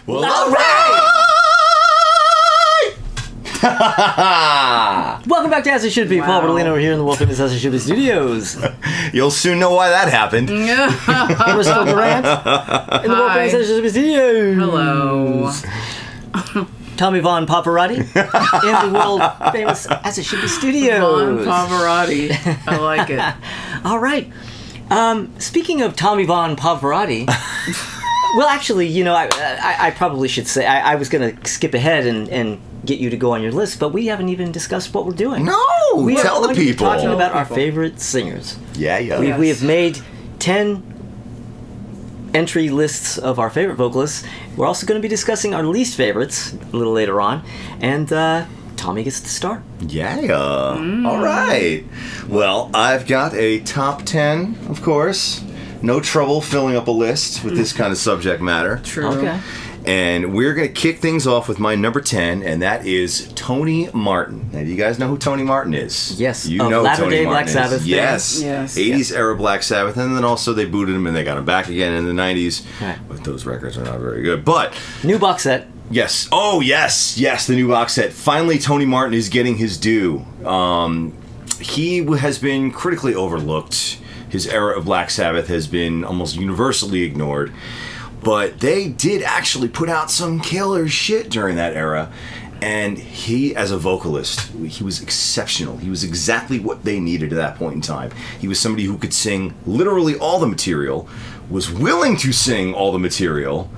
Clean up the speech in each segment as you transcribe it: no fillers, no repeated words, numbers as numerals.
Well, all right! Welcome back to As It Should Be. Paul Berlin over here in the Wolf Famous As It Should Be studios. You'll soon know why that happened. Crystal Durant in the Wolf Famous As It Should Be studios. Hello. Tommy Von Pavarotti in the world famous As It Should Be studios. Von Pavarotti. I like it. All right. Speaking of Tommy Von Pavarotti, well, actually, you know, I probably should say I was going to skip ahead and get you to go on your list, but we haven't even discussed what we're doing. No, we tell the people. Talking about our favorite singers. Yeah. We have made 10 entry lists of our favorite vocalists. We're also going to be discussing our least favorites a little later on, and Tommy gets to start. Yeah. All right. Well, I've got a top 10, of course. No trouble filling up a list with this kind of subject matter. True. Okay. And we're going to kick things off with my number 10, and that is Tony Martin. Now, do you guys know who Tony Martin is? Yes. You of know Latter Tony Day Martin Black Sabbath. is. Yes. Yes. 80s era Black Sabbath, and then also they booted him and they got him back again in the 90s. Right. But those records are not very good. But New box set. yes. Oh, yes. Yes, the new box set. Finally, Tony Martin is getting his due. He has been critically overlooked. His era of Black Sabbath has been almost universally ignored. But they did actually put out some killer shit during that era. And he, as a vocalist, he was exceptional. He was exactly what they needed at that point in time. He was somebody who could sing literally all the material, was willing to sing all the material,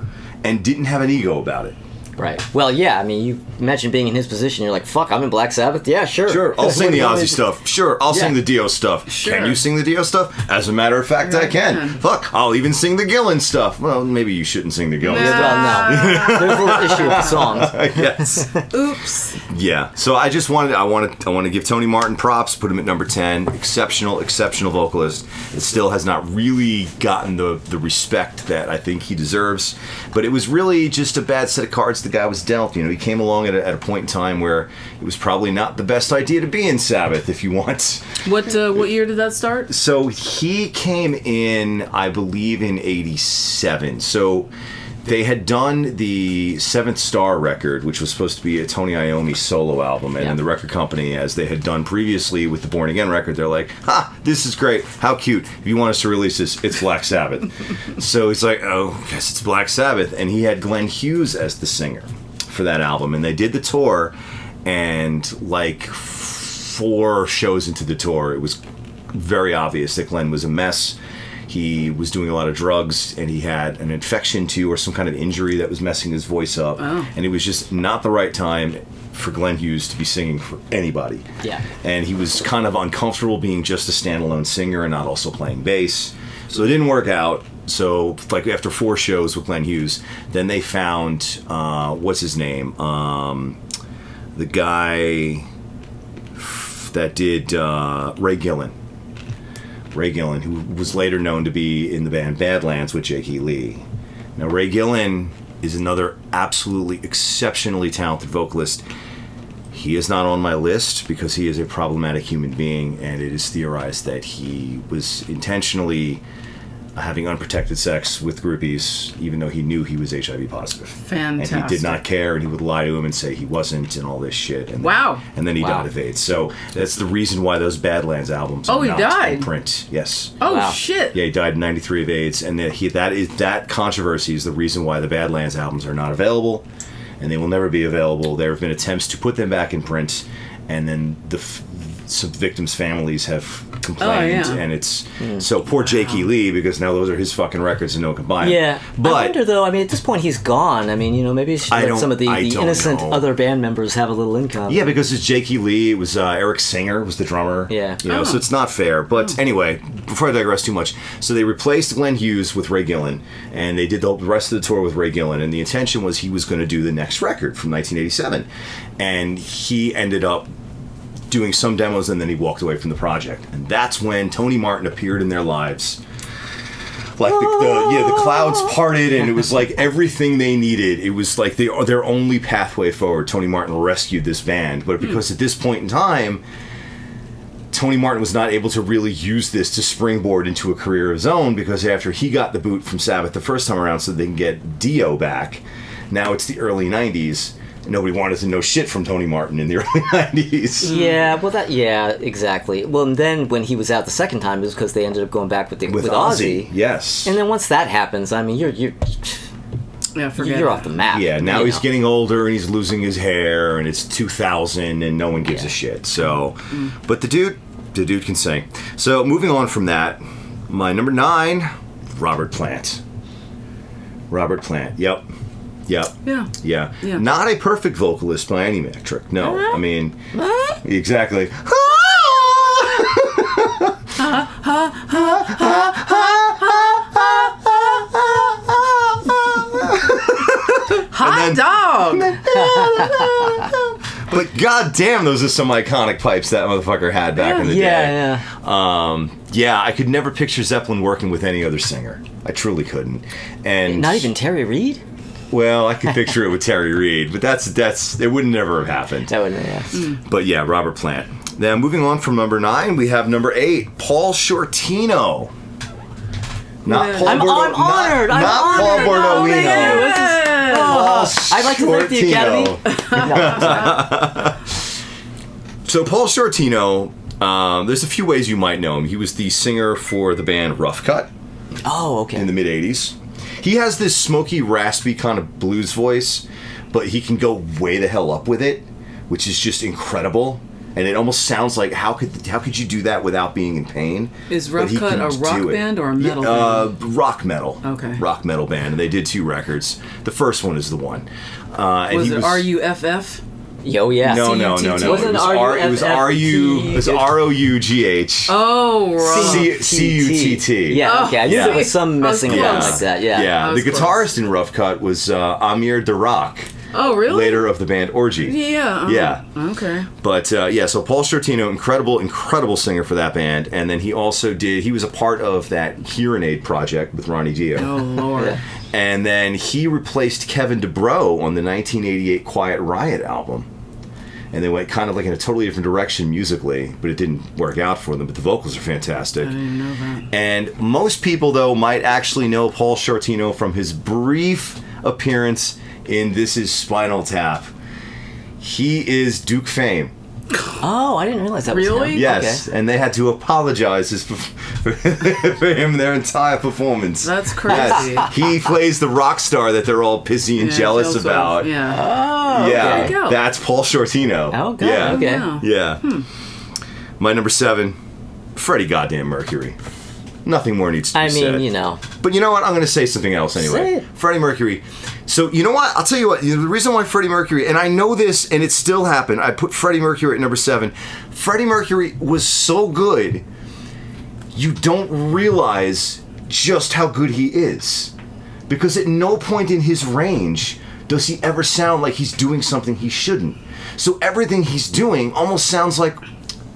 and didn't have an ego about it. Right. Well, yeah, I mean, you imagine being in his position, you're like, fuck, I'm in Black Sabbath? Yeah, sure. Sure, I'll sing the Ozzy stuff. Sure, I'll sing the Dio stuff. Sure. Can you sing the Dio stuff? As a matter of fact, I can. Fuck, I'll even sing the Gillan stuff. Well, maybe you shouldn't sing the Gillan stuff. Well, no. There's a little issue with the songs. Yes. Oops. Yeah. So I just wanted I want to give Tony Martin props, put him at number 10. Exceptional vocalist. It still has not really gotten the respect that I think he deserves. But it was really just a bad set of cards the guy was dealt. You know, he came along at a point in time where it was probably not the best idea to be in Sabbath, if you want. What year did that start? So he came in, I believe, in 87. So they had done the Seventh Star record, which was supposed to be a Tony Iommi solo album, and then the record company, as they had done previously with the Born Again record, they're like, ha, this is great, how cute, if you want us to release this, it's Black Sabbath. So he's like, oh, guess it's Black Sabbath, and he had Glenn Hughes as the singer for that album, and they did the tour, and like 4 shows into the tour, it was very obvious that Glenn was a mess. He was doing a lot of drugs, and he had an infection too, or some kind of injury that was messing his voice up. Oh. And it was just not the right time for Glenn Hughes to be singing for anybody. Yeah. And he was kind of uncomfortable being just a standalone singer and not also playing bass. So it didn't work out. So, like, after 4 shows with Glenn Hughes, then they found, what's his name? The guy that did Ray Gillan. Ray Gillan, who was later known to be in the band Badlands with Jakey Lee. Now, Ray Gillan is another absolutely exceptionally talented vocalist. He is not on my list because he is a problematic human being, and it is theorized that he was intentionally having unprotected sex with groupies, even though he knew he was HIV positive. Fantastic. And he did not care, and he would lie to him and say he wasn't, and all this shit. And Wow. And then he died of AIDS. So that's the reason why those Badlands albums Oh, are he not died? in print. Yes. Oh, Wow. shit. Yeah, he died in 93 of AIDS, and that controversy is the reason why the Badlands albums are not available, and they will never be available. There have been attempts to put them back in print, and then some victims' families have complained, Oh, yeah. and it's so poor Jakey Lee, because now those are his fucking records and no one can buy them. Yeah. But I wonder, though, I mean, at this point, he's gone. I mean, you know, maybe he should let some of the innocent other band members have a little income. Yeah, because it's Jakey Lee. It was Eric Singer was the drummer. Yeah. You know, so it's not fair. But anyway, before I digress too much, so they replaced Glenn Hughes with Ray Gillan, and they did the rest of the tour with Ray Gillan, and the intention was he was going to do the next record from 1987, and he ended up doing some demos, and then he walked away from the project. And that's when Tony Martin appeared in their lives. Like the clouds parted, and it was like everything they needed. It was like their only pathway forward. Tony Martin rescued this band, but because at this point in time, Tony Martin was not able to really use this to springboard into a career of his own, because after he got the boot from Sabbath the first time around so they can get Dio back, Now it's the early 90s. Nobody wanted to know shit from Tony Martin in the early 90s. Yeah, well, exactly. Well, and then when he was out the second time, it was because they ended up going back with Ozzy. Yes. And then once that happens, I mean, you're off the map. Yeah, now he's getting older and he's losing his hair, and it's 2000 and no one gives a shit. So, but the dude can sing. So moving on from that, my number 9, Robert Plant. Robert Plant. Yep. Yeah. Not a perfect vocalist by any metric. No, I mean, exactly. Hot dog. But goddamn, those are some iconic pipes that motherfucker had back in the day. Yeah, I could never picture Zeppelin working with any other singer. I truly couldn't. And not even Terry Reid? Well, I could picture it with Terry Reid, but that's it would never have happened. That wouldn't have. But yeah, Robert Plant. Then moving on from number 9, we have number 8, Paul Shortino. Not Paul I'm honored. Not Paul Bordolino. I'd like to thank the Academy. So Paul Shortino, there's a few ways you might know him. He was the singer for the band Rough Cut. Oh, okay. In the mid-'80s. He has this smoky, raspy kind of blues voice, but he can go way the hell up with it, which is just incredible. And it almost sounds like, how could you do that without being in pain? Is Rough Cut a rock band or a metal band? Rock metal. Okay. Rock metal band. And they did 2 records. The first one is the one. Was it R-U-F-F? Yo, yeah. No. Wasn't It was R-U-G-H. Oh, right. C-U-T-T. Yeah, okay. I knew there was some messing around like that, Yeah, the guitarist in Rough Cut was Amir Darak. Oh, really? Later of the band Orgy. Yeah. Yeah. Okay. But, so Paul Shortino, incredible singer for that band. And then he also he was a part of that Hearing Aid project with Ronnie Dio. Oh, Lord. Yeah. And then he replaced Kevin DuBrow on the 1988 Quiet Riot album. And they went kind of like in a totally different direction musically, but it didn't work out for them. But the vocals are fantastic. I didn't know that. And most people, though, might actually know Paul Shortino from his brief appearance in This Is Spinal Tap. He is Duke Fame. Oh, I didn't realize that was Really? him. Yes, Okay. and they had to apologize for him their entire performance. That's crazy. Yes. He plays the rock star that they're all pissy and jealous feels about. So, yeah. Oh, Yeah, there you go. that's Paul Shortino. Oh, God. Yeah. Okay. Wow. Yeah. My number 7, Freddie goddamn Mercury. Nothing more needs to be said. I mean, you know. But you know what? I'm going to say something else anyway. Say it. Freddie Mercury. So, you know what? I'll tell you what. The reason why Freddie Mercury, and I know this, and it still happened, I put Freddie Mercury at number 7. Freddie Mercury was so good, you don't realize just how good he is. Because at no point in his range does he ever sound like he's doing something he shouldn't. So everything he's doing almost sounds like,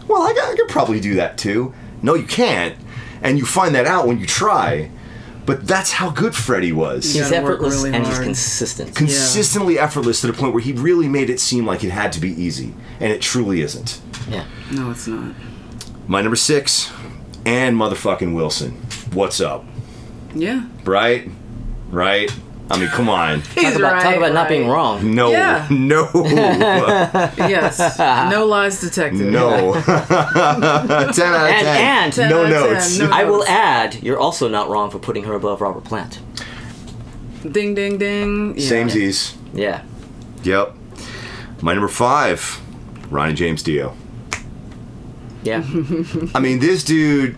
well, I could probably do that too. No, you can't. And you find that out when you try. But that's how good Freddie was. He's gotta work effortless really and he's hard. consistent. Consistently effortless to the point where he really made it seem like it had to be easy. And it truly isn't. Yeah. No, it's not. My number 6, Ann motherfucking Wilson. What's up? Yeah. Right? I mean, come on. He's Talk about not being wrong. No. Yeah. No. Yes. No lies detected. No. 10 out of 10. And 10 no out of 10, notes. no I will notes. add, you're also not wrong for putting her above Robert Plant. Ding, ding, ding. Yeah. Samesies. Yeah. Yep. My number 5, Ronnie James Dio. Yeah. I mean, this dude.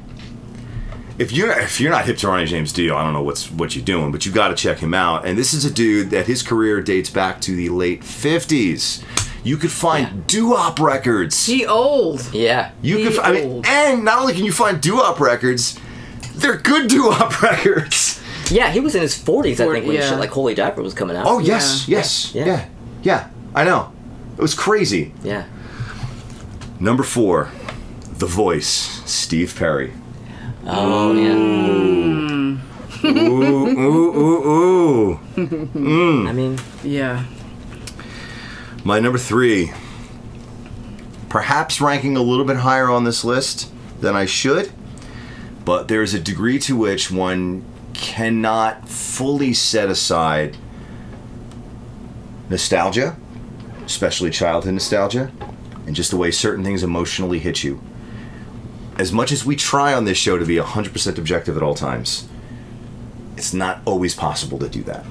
If you're not hip to Ronnie James Dio, I don't know what you're doing, but you got to check him out. And this is a dude that his career dates back to the late 50s. You could find doo-wop records. He old. Yeah. And not only can you find doo-wop records, they're good doo-wop records. Yeah, he was in his 40s, I think, when Yeah. shit like Holy Diaper was coming out. Oh yes, Yeah. yeah. I know. It was crazy. Yeah. Number 4, The Voice, Steve Perry. Oh, yeah. Ooh. I mean, Yeah. My number 3, perhaps ranking a little bit higher on this list than I should, but there's a degree to which one cannot fully set aside nostalgia, especially childhood nostalgia, and just the way certain things emotionally hit you. As much as we try on this show to be 100% objective at all times, it's not always possible to do that.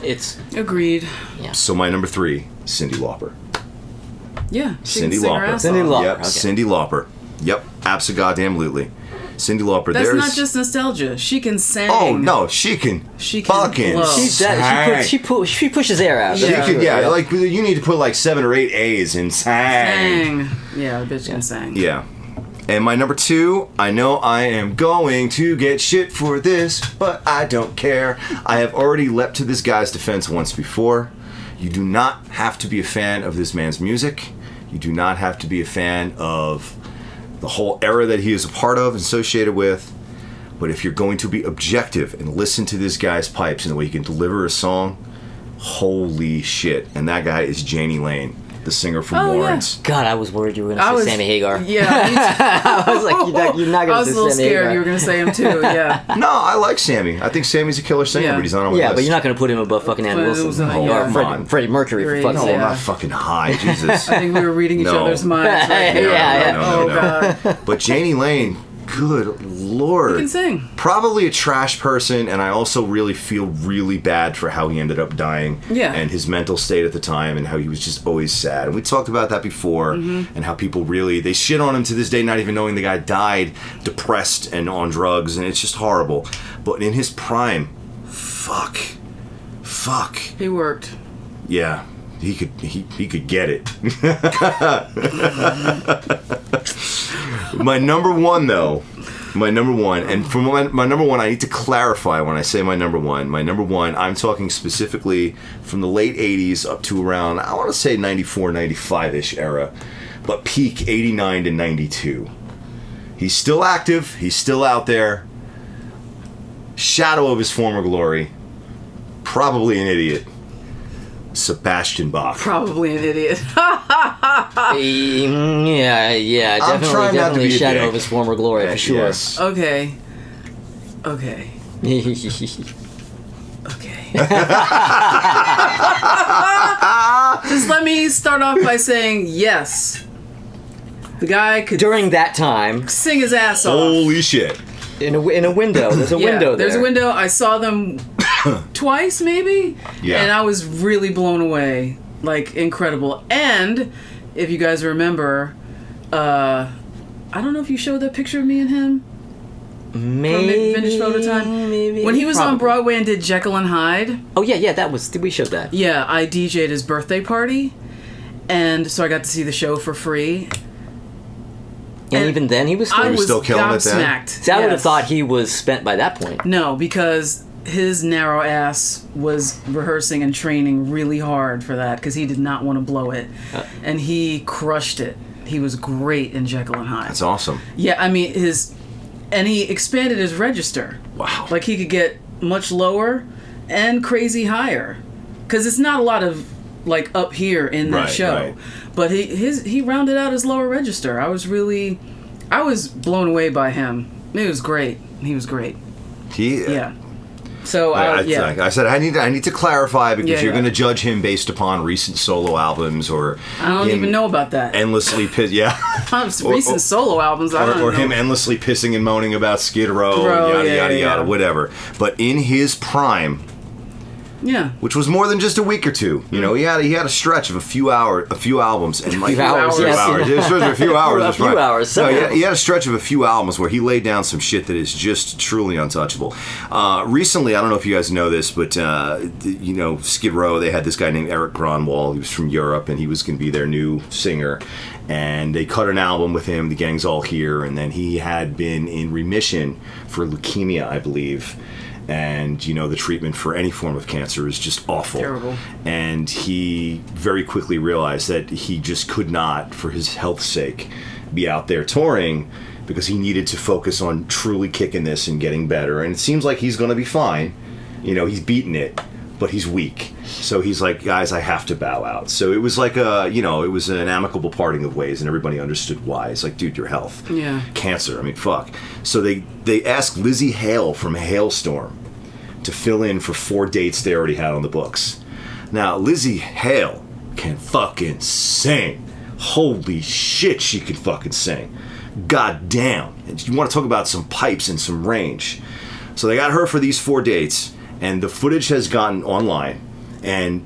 It's Agreed. yeah. So my number 3, Cyndi Lauper. Yeah. She Cyndi can sing her Lauper. ass Cyndi off. Lauper. Yep, Okay. Cyndi Lauper. Yep, absolutely. Cyndi Lauper. That's there's not just nostalgia. She can sing. Oh no, she can. She can fucking. blow. She pushes air out. She Yeah. could, yeah, like you need to put like 7 or 8 A's in sang. Sang. Yeah, the bitch can sing. Yeah. And my number 2, I know I am going to get shit for this, but I don't care. I have already leapt to this guy's defense once before. You do not have to be a fan of this man's music. You do not have to be a fan of the whole era that he is a part of and associated with. But if you're going to be objective and listen to this guy's pipes and the way he can deliver a song, holy shit. And that guy is Janie Lane, the singer from Oh, yeah. Lawrence. God, I was worried you were going to say Sammy Hagar. Yeah. me too. I was like, you're not I going was to a say little Sammy scared Hagar. you were going to say him too. Yeah. No, I like Sammy. I think Sammy's a killer singer, Yeah. but he's not on my Yeah, list. but you're not going to put him above fucking Ann But it Wilson was, or yeah. Come on. Freddie Mercury, for fuck's No, sake. I'm Yeah. not fucking high. Jesus. I think we were reading each No. other's minds. Right there. Yeah, no, Oh, no. God. But Janie Lane, good lord. He can sing. Probably a trash person, and I also really feel really bad for how he ended up dying. Yeah. And his mental state at the time, and how he was just always sad. And we talked about that before, and how people really, they shit on him to this day, not even knowing the guy died depressed and on drugs, and it's just horrible. But in his prime, fuck. He worked. Yeah. He could get it. My number 1, though. My number 1, and for my number 1, I need to clarify when I say my number 1. My number 1, I'm talking specifically from the late 80s up to around, I want to say 94, 95-ish era, but peak 89 to 92. He's still active. He's still out there. Shadow of his former glory. Probably an idiot. Sebastian Bach. Probably an idiot. Yeah, I'm trying not to definitely be a a shadow dick. of his former glory, for sure. Yes. Okay. Okay. Just let me start off by saying yes. The guy could During that time, sing his ass off. Holy shit. in a window, there's a window there. There's a window. I saw them twice, maybe. Yeah. And I was really blown away. Like, incredible. And if you guys remember, I don't know if you showed that picture of me and him Maybe, from Vintage Photo Time. Maybe. When he was on Probably. Broadway and did Jekyll and Hyde. Oh yeah, that was. We showed that. Yeah, I DJ'd his birthday party. And so I got to see the show for free. And even then, he was still. I was still killing it then? gobsmacked. See, I would have Yes. thought he was spent by that point. No, because his narrow ass was rehearsing and training really hard for that because he did not want to blow it. And he crushed it. He was great in Jekyll and Hyde. That's awesome. Yeah, I mean, and he expanded his register. Wow. Like he could get much lower and crazy higher. Because it's not a lot of like up here in that Right, show. right. But he rounded out his lower register. I was blown away by him. It was great. He was great. Yeah. So Like I said, I need to clarify because Yeah, you're yeah. going to judge him based upon recent solo albums or I don't him even know about that. endlessly Recent solo albums. I don't know. or him endlessly pissing and moaning about Skid Row, Row, yada yeah, yada yeah. yada, whatever. But in his prime, Yeah. which was more than just a week or two, you know, he had a stretch of a few albums, and like few hours, a few yes, hours. yeah. It was a few hours. A that's few right. hours, No, several. he had a stretch of a few albums where he laid down some shit that is just truly untouchable. Recently, I don't know if you guys know this, but you know, Skid Row, they had this guy named Eric Gronwall. He was from Europe, and he was going to be their new singer. And they cut an album with him, The Gang's All Here, and then he had been in remission for leukemia, I believe. And, you know, the treatment for any form of cancer is just awful. Terrible. And he very quickly realized that he just could not, for his health's sake, be out there touring because he needed to focus on truly kicking this and getting better. And it seems like he's going to be fine. You know, he's beaten it, but he's weak. So he's like, guys, I have to bow out. So it was like it was an amicable parting of ways, and everybody understood why. It's like, dude, your health. Yeah. Cancer. I mean, fuck. So they asked Lizzie Hale from Hailstorm to fill in for 4 dates they already had on the books. Now, Lizzie Hale can fucking sing. Holy shit, she can fucking sing. God damn. And you want to talk about some pipes and some range. So they got her for these 4 dates, and the footage has gotten online, and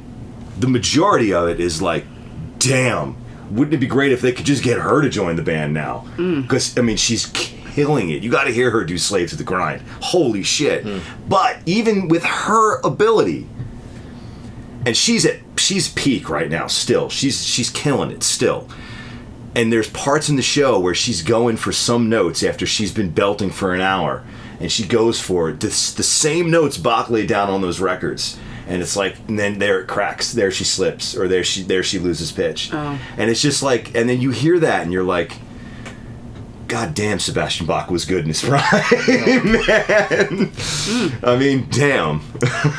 the majority of it is like, damn, wouldn't it be great if they could just get her to join the band now? Because, I mean, she's killing it. You got to hear her do Slave to the Grind. Holy shit. But even with her ability, and she's peak right now still. She's killing it still. And there's parts in the show where she's going for some notes after she's been belting for an hour, and she goes for it. The same notes Bach laid down on those records. And it's like, and then there it cracks. There she slips, or there she loses pitch. Oh. And it's just like, and then you hear that, and you're like, God damn, Sebastian Bach was good in his prime, man. I mean, damn.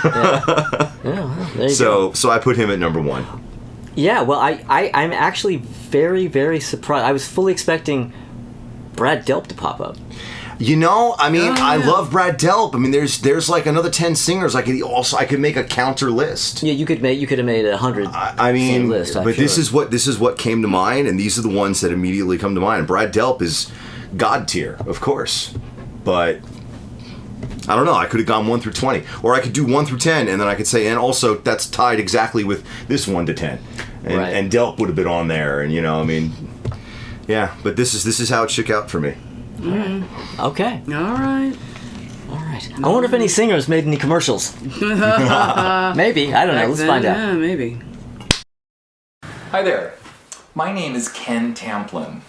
Well, there you go. So I put him at number 1. Yeah, well, I'm actually very, very surprised. I was fully expecting Brad Delp to pop up. You know, I mean, I love Brad Delp. I mean, there's like another 10 singers. I could make a counter list. Yeah, you could have made 100. I mean, list, but sure. This is what came to mind, and these are the ones that immediately come to mind. Brad Delp is God tier, of course, but I don't know. I could have gone 1 through 20, or I could do 1 through 10, and then I could say, and also that's tied exactly with this 1 to 10, and Delp would have been on there, and I mean, yeah. But this is how it shook out for me. Okay. All right. I wonder if any singers made any commercials. Maybe. I don't know. Let's find out. Yeah, maybe. Hi there. My name is Ken Tamplin.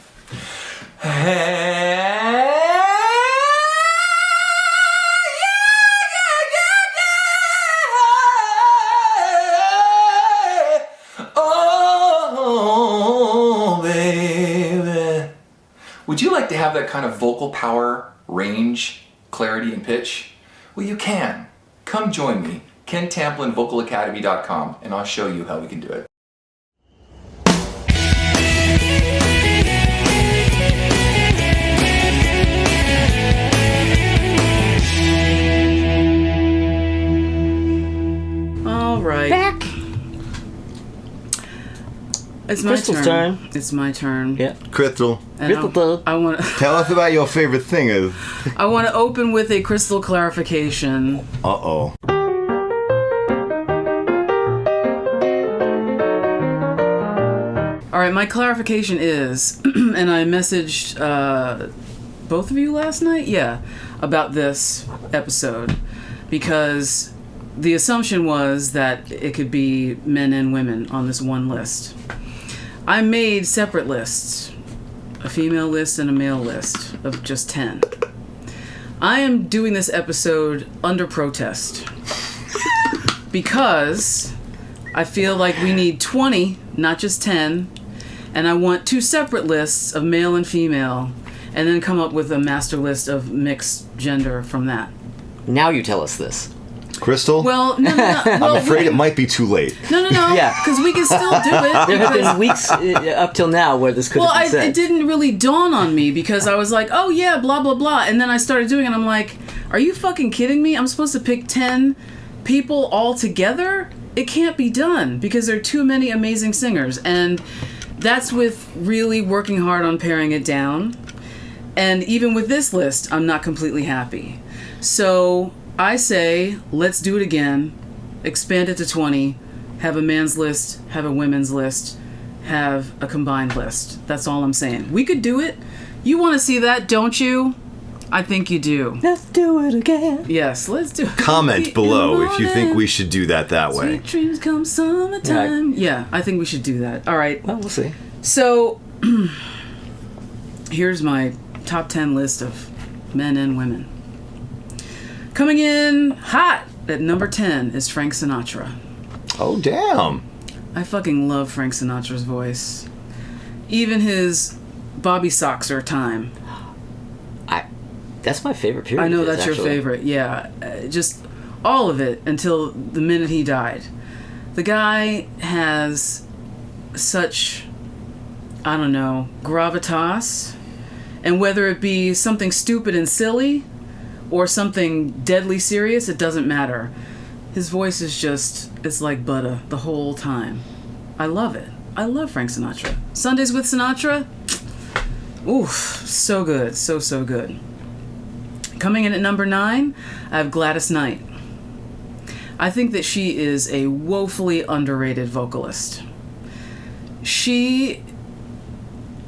Oh, baby. Would you like to have that kind of vocal power, range, clarity, and pitch? Well, you can. Come join me, KenTamplinVocalAcademy.com, and I'll show you how we can do it. All right. Back. It's my Crystal's turn. It's my turn. Yeah. Crystal, And I want to. tell us about your favorite singer. I want to open with a crystal clarification. Uh-oh. All right, my clarification is, and I messaged both of you last night, about this episode, because the assumption was that it could be men and women on this one list. I made separate lists, a female list and a male list of just 10. I am doing this episode under protest because I feel like we need 20, not just 10, and I want 2 separate lists of male and female, and then come up with a master list of mixed gender from that. Now you tell us this. Crystal? Well, no. Well, I'm afraid it might be too late. No. Yeah. Because we can still do it. There have been weeks up till now where this could have been said. It didn't really dawn on me because I was like, oh yeah, blah, blah, blah. And then I started doing it and I'm like, are you fucking kidding me? I'm supposed to pick 10 people all together? It can't be done because there are too many amazing singers. And that's with really working hard on paring it down. And even with this list, I'm not completely happy. So I say, let's do it again, expand it to 20, have a man's list, have a women's list, have a combined list. That's all I'm saying. We could do it. You want to see that, don't you? I think you do. Let's do it again. Yes, let's do it. Comment below if you think we should do that way. Sweet dreams come summertime. Right. Yeah, I think we should do that. All right. Well, we'll see. So, here's my top 10 list of men and women. Coming in hot at number 10 is Frank Sinatra. Oh, damn. I fucking love Frank Sinatra's voice. Even his Bobby Soxer time. That's my favorite period. I know that's your favorite, yeah. Just all of it until the minute he died. The guy has such, I don't know, gravitas. And whether it be something stupid and silly or something deadly serious, it doesn't matter. His voice is just, it's like butter the whole time. I love it. I love Frank Sinatra. Sundays with Sinatra, oof, so good. So good. Coming in at number 9, I have Gladys Knight. I think that she is a woefully underrated vocalist.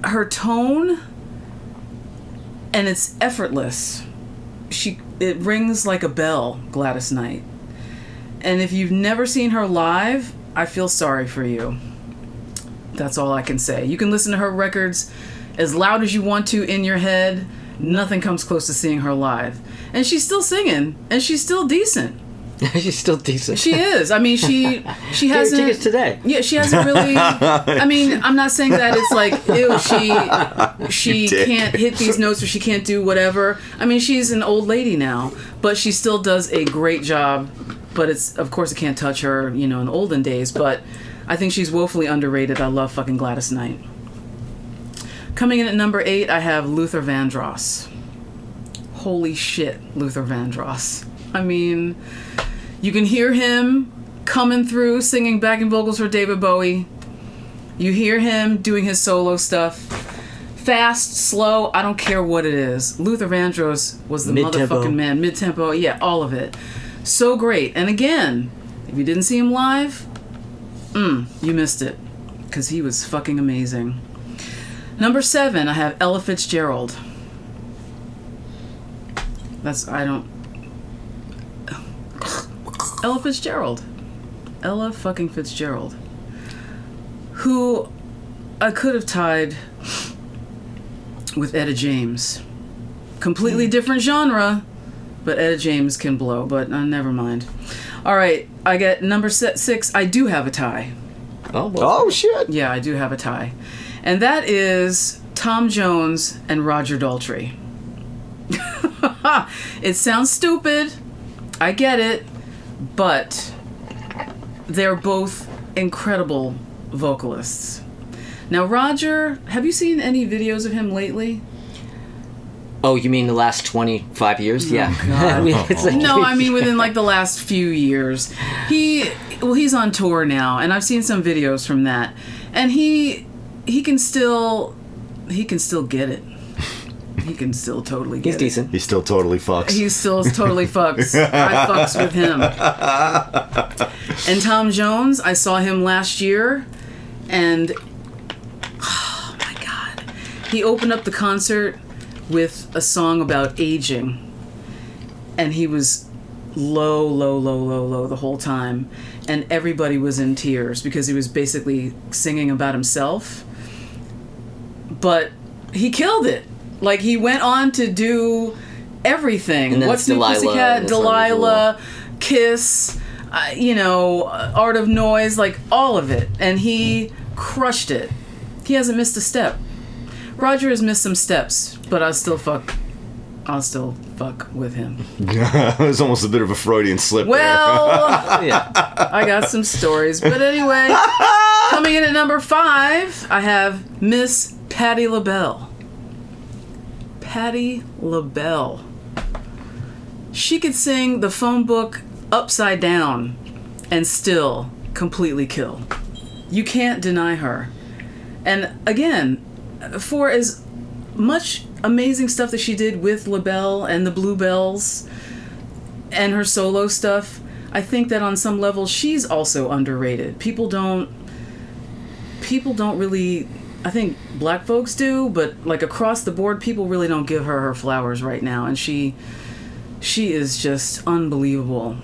Her tone, and it's effortless. It rings like a bell, Gladys Knight. And if you've never seen her live, I feel sorry for you. That's all I can say. You can listen to her records as loud as you want to in your head. Nothing comes close to seeing her live. And she's still singing, and she's still decent. She's still decent. She is. I mean, she hasn't... Gave her tickets today. Yeah, she hasn't really... I mean, I'm not saying that it's like, ew, she can't hit these notes or she can't do whatever. I mean, she's an old lady now, but she still does a great job. But it's, of course, it can't touch her, in the olden days. But I think she's woefully underrated. I love fucking Gladys Knight. Coming in at number 8, I have Luther Vandross. Holy shit, Luther Vandross. I mean... You can hear him coming through, singing backing vocals for David Bowie. You hear him doing his solo stuff. Fast, slow, I don't care what it is. Luther Vandross was the Mid-tempo. motherfucking man. Mid-tempo, yeah, all of it. So great. And again, if you didn't see him live, you missed it. Because he was fucking amazing. Number 7, I have Ella Fitzgerald. Ella Fitzgerald. Ella fucking Fitzgerald. Who I could have tied with Etta James. Completely different genre, but Etta James can blow, but never mind. All right, I get number 6. I do have a tie. Oh, shit. Yeah, I do have a tie. And that is Tom Jones and Roger Daltrey. It sounds stupid. I get it. But they're both incredible vocalists. Now, Roger, have you seen any videos of him lately? Oh, you mean the last 25 years? Yeah. God. I mean, it's like, No, I mean within like the last few years. He's on tour now, and I've seen some videos from that. And he can still get it. He can still totally get he's it. decent. He still totally fucks. He still totally fucks. I fucks with him. And Tom Jones, I saw him last year, and oh my God. He opened up the concert with a song about aging. And he was low the whole time. And everybody was in tears because he was basically singing about himself. But he killed it. Like, he went on to do everything. And then What's New Pussycat, Delilah, Kiss, Art of Noise, like all of it. And he crushed it. He hasn't missed a step. Roger has missed some steps, but I'll still fuck with him. It was almost a bit of a Freudian slip Well, Yeah. I got some stories. But anyway, coming in at number 5, I have Miss Patti LaBelle. Patti LaBelle. She could sing the phone book upside down and still completely kill. You can't deny her. And again, for as much amazing stuff that she did with LaBelle and the Bluebells and her solo stuff, I think that on some level she's also underrated. People don't really, I think black folks do, but like across the board, people really don't give her flowers right now. And she is just unbelievable.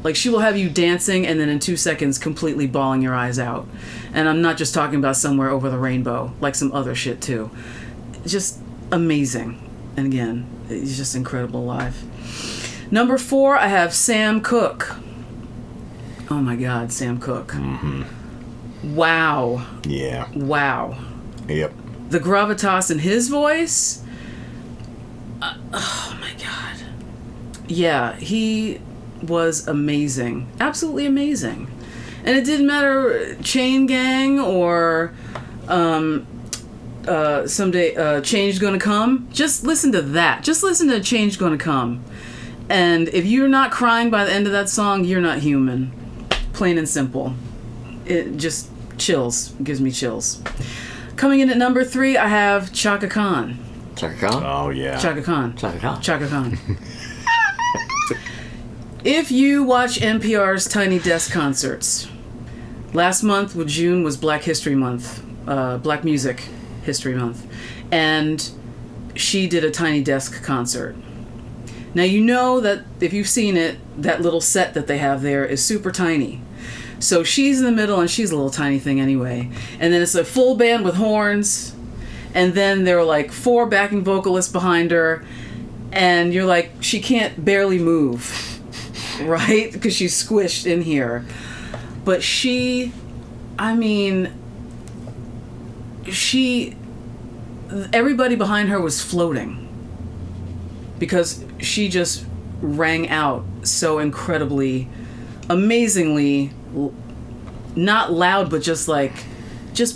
Like, she will have you dancing and then in 2 seconds completely bawling your eyes out. And I'm not just talking about Somewhere Over the Rainbow, like some other shit too. Just amazing. And again, he's just incredible live. Number 4, I have Sam Cooke. Oh my God, Sam Cooke. Mm-hmm. Wow. Yeah. Wow. Yep. The gravitas in his voice. Oh my God. Yeah, he was amazing. Absolutely amazing. And it didn't matter Chain Gang or someday Change Gonna Come. Just listen to that. Just listen to Change Gonna Come. And if you're not crying by the end of that song, you're not human. Plain and simple. It just chills. Gives me chills. Coming in at number 3, I have Chaka Khan. Chaka Khan? Oh, yeah. Chaka Khan. Chaka Khan. Chaka Khan. If you watch NPR's Tiny Desk concerts, last month with June was Black History Month, Black Music History Month, and she did a Tiny Desk concert. Now you know that if you've seen it, that little set that they have there is super tiny. So she's in the middle, and she's a little tiny thing anyway. And then it's a full band with horns, and then there are like 4 backing vocalists behind her, and you're like, she can't barely move, right? Because she's squished in here. But everybody behind her was floating because she just rang out so incredibly, amazingly, not loud, but just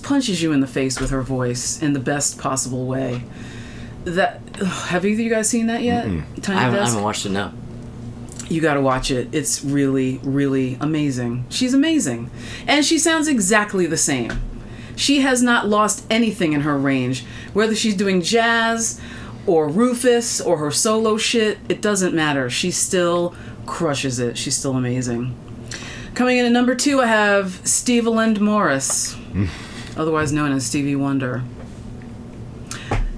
punches you in the face with her voice in the best possible way. Have either of you guys seen that yet? Tiny I Desk? haven't watched it, no. You gotta watch it. It's really, really amazing. She's amazing. And she sounds exactly the same. She has not lost anything in her range. Whether she's doing jazz or Rufus or her solo shit, it doesn't matter. She still crushes it. She's still amazing. Coming in at number 2, I have Steveland Morris, otherwise known as Stevie Wonder.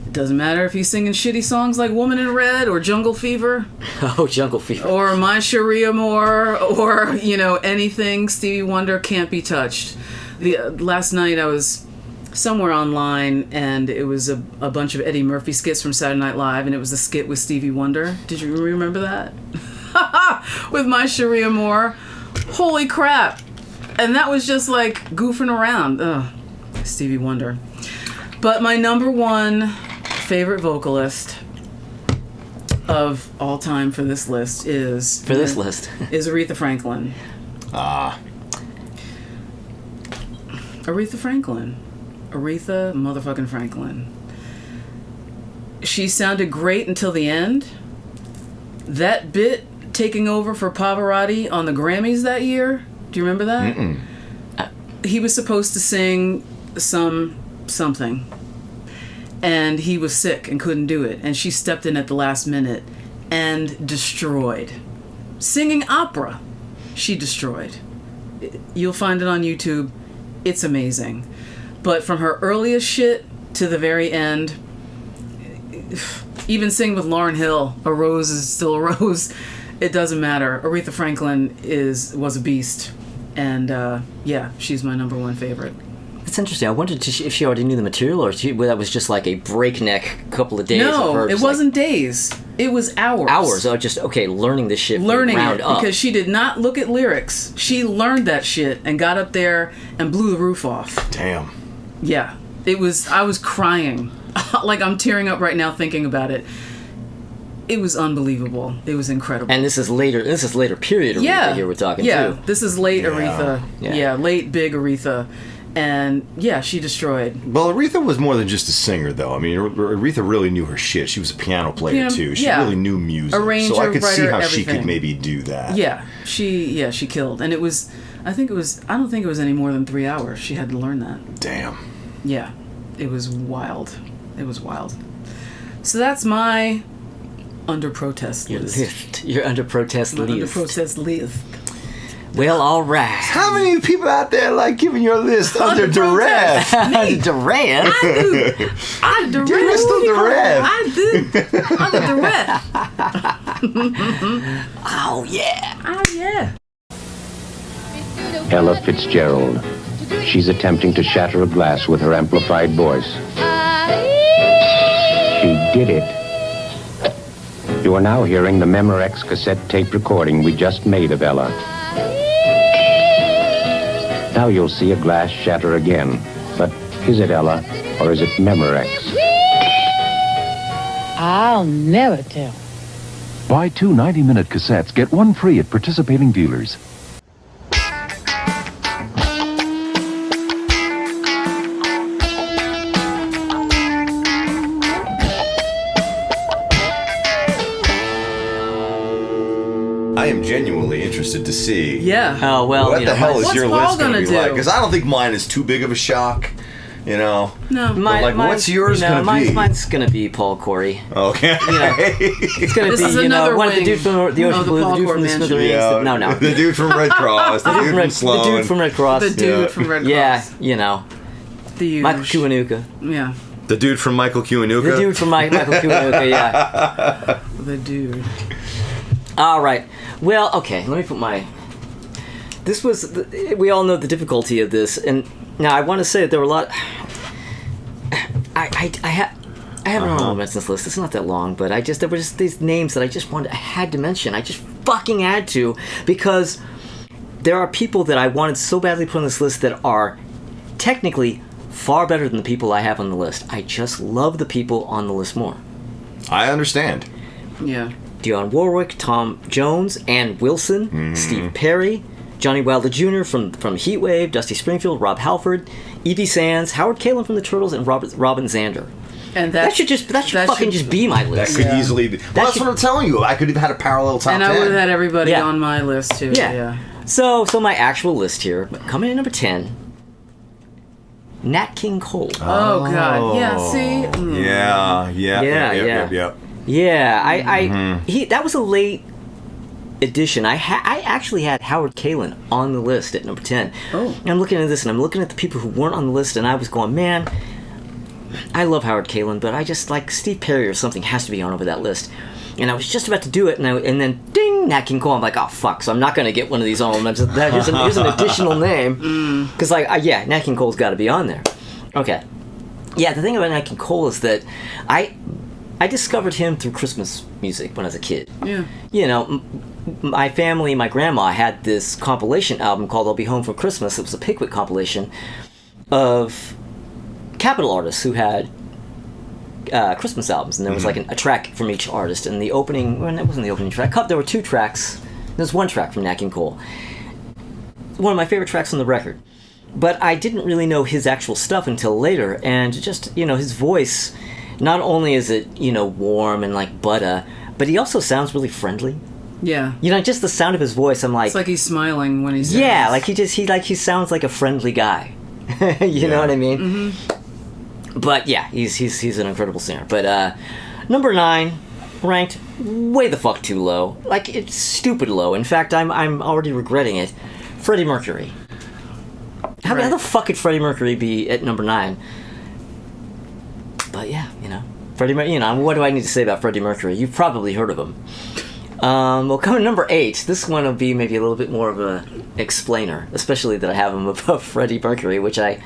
It doesn't matter if he's singing shitty songs like Woman in Red or Jungle Fever. Oh, Jungle Fever. Or My Sharia Moore, or, anything. Stevie Wonder can't be touched. Last night I was somewhere online, and it was a bunch of Eddie Murphy skits from Saturday Night Live, and it was a skit with Stevie Wonder. Did you remember that? With My Sharia Moore. Holy crap. And that was just like goofing around. Ugh. Stevie Wonder. But my number 1 favorite vocalist of all time for this list is Aretha Franklin. Aretha Franklin. Aretha motherfucking Franklin. She sounded great until the end. That bit taking over for Pavarotti on the Grammys that year. Do you remember that? He was supposed to sing something. And he was sick and couldn't do it. And she stepped in at the last minute and destroyed. Singing opera. She destroyed. You'll find it on YouTube. It's amazing. But from her earliest shit to the very end, even sing with Lauryn Hill, a rose is still a rose. It doesn't matter. Aretha Franklin was a beast. And she's my number 1 favorite. It's interesting. I wondered if she already knew the material, or that was just like a breakneck couple of days. No, of her it wasn't days. It was hours. Hours. Oh, just learning this shit. Learning round it up. because she did not look at lyrics. She learned that shit and got up there and blew the roof off. Damn. Yeah, it was. I was crying, like I'm tearing up right now thinking about it. It was unbelievable. It was incredible. And this is later period Aretha here we're talking too. This is late Aretha. Yeah. Late big Aretha. And she destroyed. Well, Aretha was more than just a singer, though. I mean, Aretha really knew her shit. She was a piano player too. She really knew music, arranger, so I could writer, see how everything. she could maybe do that. Yeah, she killed, and it was. I don't think it was any more than 3 hours. She had to learn that. Damn. Yeah, it was wild. It was wild. So that's my under protest list. Your under protest list. Under protest list. Well, all right. How many people out there like giving your list under duress? Under duress? I do. Give us the duress. I do. Under duress. Oh, yeah. Oh, yeah. Ella Fitzgerald. She's attempting to shatter a glass with her amplified voice. She did it. You are now hearing the Memorex cassette tape recording we just made of Ella. Now you'll see a glass shatter again. But is it Ella or is it Memorex? I'll never tell. Buy 2 90-minute cassettes, get 1 free at participating dealers. genuinely interested to see. Yeah. Oh well, What you the know, hell is What's your Paul list going to gonna be do? like? Because I don't think mine is too big of a shock. You know. No. like, what's yours gonna be? Mine's gonna be Paul Corey. Okay. You know, it's gonna This be is you know another one of the wing dude from the Ocean of the Blue, the Paul dude from the Corey Smithereens. Yeah. No. The dude from Red Cross. The dude from Sloan. The dude from Red Cross. The dude from Red Cross. Yeah, you know, The huge. Michael Kiwanuka. Yeah. The dude from Michael Kiwanuka. The dude from Michael Kiwanuka. Yeah. The dude. All right. Well, okay. Let me put my. This was. We all know the difficulty of this, and now I want to say that there were a lot. I have an honorable mentions list. It's not that long, but there were just these names that I had to mention. I just fucking had to, because there are people that I wanted so badly to put on this list that are technically far better than the people I have on the list. I just love the people on the list more. I understand. Yeah. Dionne Warwick, Tom Jones, Ann Wilson, Steve Perry, Johnny Wilder Jr. from Heatwave, Dusty Springfield, Rob Halford, Evie Sands, Howard Kaylan from the Turtles, and Robin Zander. And That should fucking just be my That list. could easily be. Well, that's what I'm telling you. I could have had a parallel top 10. And I would have had everybody Yeah. on my list too. Yeah. So my actual list here, coming in number 10, Nat King Cole. Oh God. Yeah. See. Yeah. Yeah. That was a late addition. I actually had Howard Kaylan on the list at number 10. Oh. And I'm looking at this, and I'm looking at the people who weren't on the list, and I was going, man, I love Howard Kaylan, but I just like Steve Perry or something has to be on over that list. And I was just about to do it, and then ding, Nat King Cole. I'm like, oh fuck! So I'm not going to get one of these on. Here's an additional name, because Nat King Cole's got to be on there. Okay. Yeah, the thing about Nat King Cole is that I discovered him through Christmas music when I was a kid. Yeah. You know, my family, my grandma had this compilation album called "I'll Be Home for Christmas." It was a Pickwick compilation of Capitol artists who had Christmas albums, and there was like a track from each artist. And the opening, well, that wasn't the opening track. There were two tracks. There's one track from Nat King Cole. One of my favorite tracks on the record. But I didn't really know his actual stuff until later, and just, his voice, not only is it, warm and like butter, but he also sounds really friendly. Yeah. Just the sound of his voice, I'm like... It's like he's smiling when he's... Yeah, like he sounds like a friendly guy. You know what I mean? Mm-hmm. But yeah, he's an incredible singer. But number 9, ranked way the fuck too low. Like, it's stupid low. In fact, I'm already regretting it. Freddie Mercury. How the fuck could Freddie Mercury be at number 9? But yeah, Freddie Mercury. What do I need to say about Freddie Mercury? You've probably heard of him. Well, coming number 8, this one will be maybe a little bit more of a explainer, especially that I have him above Freddie Mercury, which I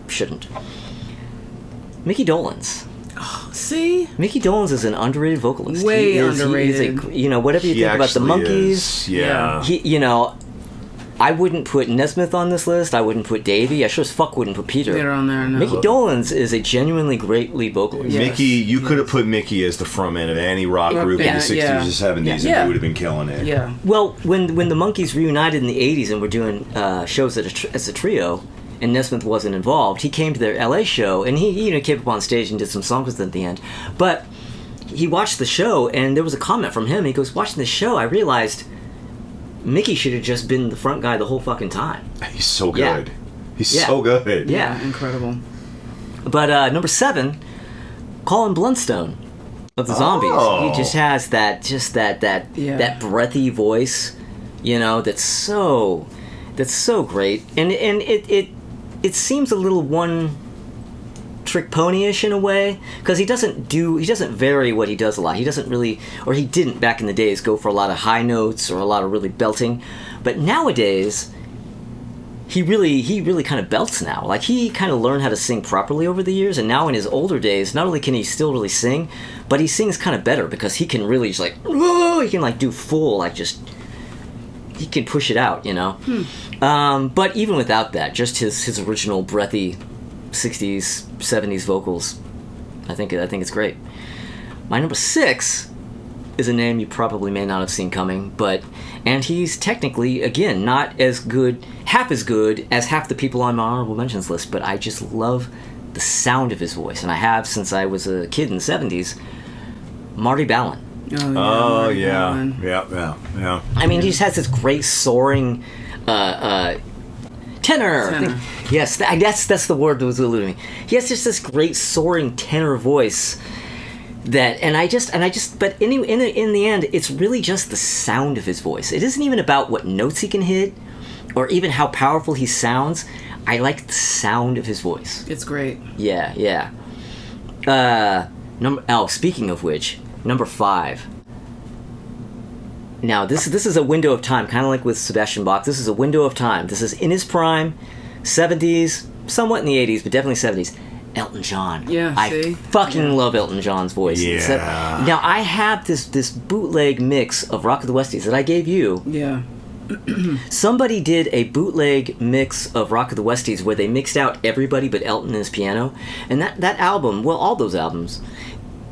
shouldn't. Mickey Dolenz. See? Mickey Dolenz is an underrated vocalist. Way underrated. Whatever you think about the Monkees. Yeah. I wouldn't put Nesmith on this list. I wouldn't put Davey. I sure as fuck wouldn't put Peter. They're on there now. Mickey Dolenz is a genuinely great lead vocalist. Yes. Mickey, you could have put Mickey as the frontman of any rock group in the 60s or 70s, and he would have been killing it. Yeah. Well, when the Monkees reunited in the 80s and were doing shows as a trio, and Nesmith wasn't involved, he came to their LA show, and he came up on stage and did some songs with them at the end. But he watched the show, and there was a comment from him. He goes, watching the show, I realized Mickey should have just been the front guy the whole fucking time. He's so good. Yeah. He's so good. Yeah. Incredible. But number 7, Colin Blunstone of the Zombies. He just has that breathy voice, that's so great. And it seems a little one trick pony-ish in a way, because he doesn't vary what he does a lot. He doesn't really, or he didn't back in the days, go for a lot of high notes or a lot of really belting. But nowadays, he really kind of belts now. Like, he kind of learned how to sing properly over the years, and now in his older days, not only can he still really sing, but he sings kind of better, because he can really just he can do full, he can push it out, But even without that, just his original breathy 60s, 70s vocals, I think it's great. My number 6 is a name you probably may not have seen coming, and he's technically, again, not as good, half as good as half the people on my honorable mentions list, but I just love the sound of his voice, and I have since I was a kid in the 70s. Marty Balin. Oh, Marty yeah. Balin. Yeah. I mean, he just has this great soaring tenor. Tenor. Yes, that's the word that was eluding me. He has just this great soaring tenor voice that, but in the end, it's really just the sound of his voice. It isn't even about what notes he can hit, or even how powerful he sounds. I like the sound of his voice. It's great. Yeah. Speaking of which, number 5. Now, this is a window of time, kind of like with Sebastian Bach. This is a window of time. This is in his prime, 70s, somewhat in the 80s, but definitely 70s. Elton John. Yeah, I fucking love Elton John's voice. Yeah. Now, I have this bootleg mix of Rock of the Westies that I gave you. Yeah. Somebody did a bootleg mix of Rock of the Westies where they mixed out everybody but Elton and his piano. And that album, well, all those albums,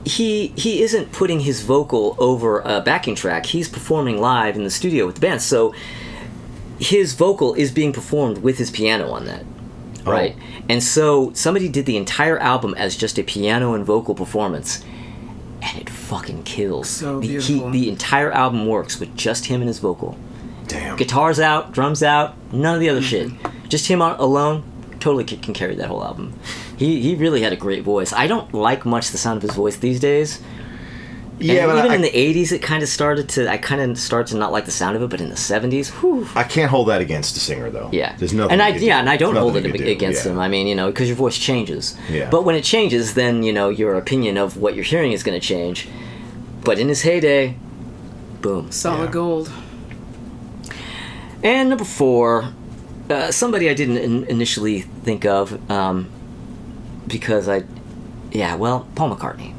he isn't putting his vocal over a backing track. He's performing live in the studio with the band. So his vocal is being performed with his piano on that. Right? And so somebody did the entire album as just a piano and vocal performance. And it fucking kills. So beautiful. The entire album works with just him and his vocal. Damn. Guitars out, drums out, none of the other shit. Just him alone, totally can carry that whole album. He really had a great voice. I don't like much the sound of his voice these days. Yeah, but even in the 80s, I kind of started to not like the sound of it, but in the 70s, whew. I can't hold that against a singer, though. Yeah. There's nothing. And I don't hold it Nothing you can do, against yeah. him. I mean, because your voice changes. Yeah. But when it changes, then, your opinion of what you're hearing is going to change. But in his heyday, boom. Solid Yeah. gold. And number 4, somebody I didn't initially think of, because Paul McCartney.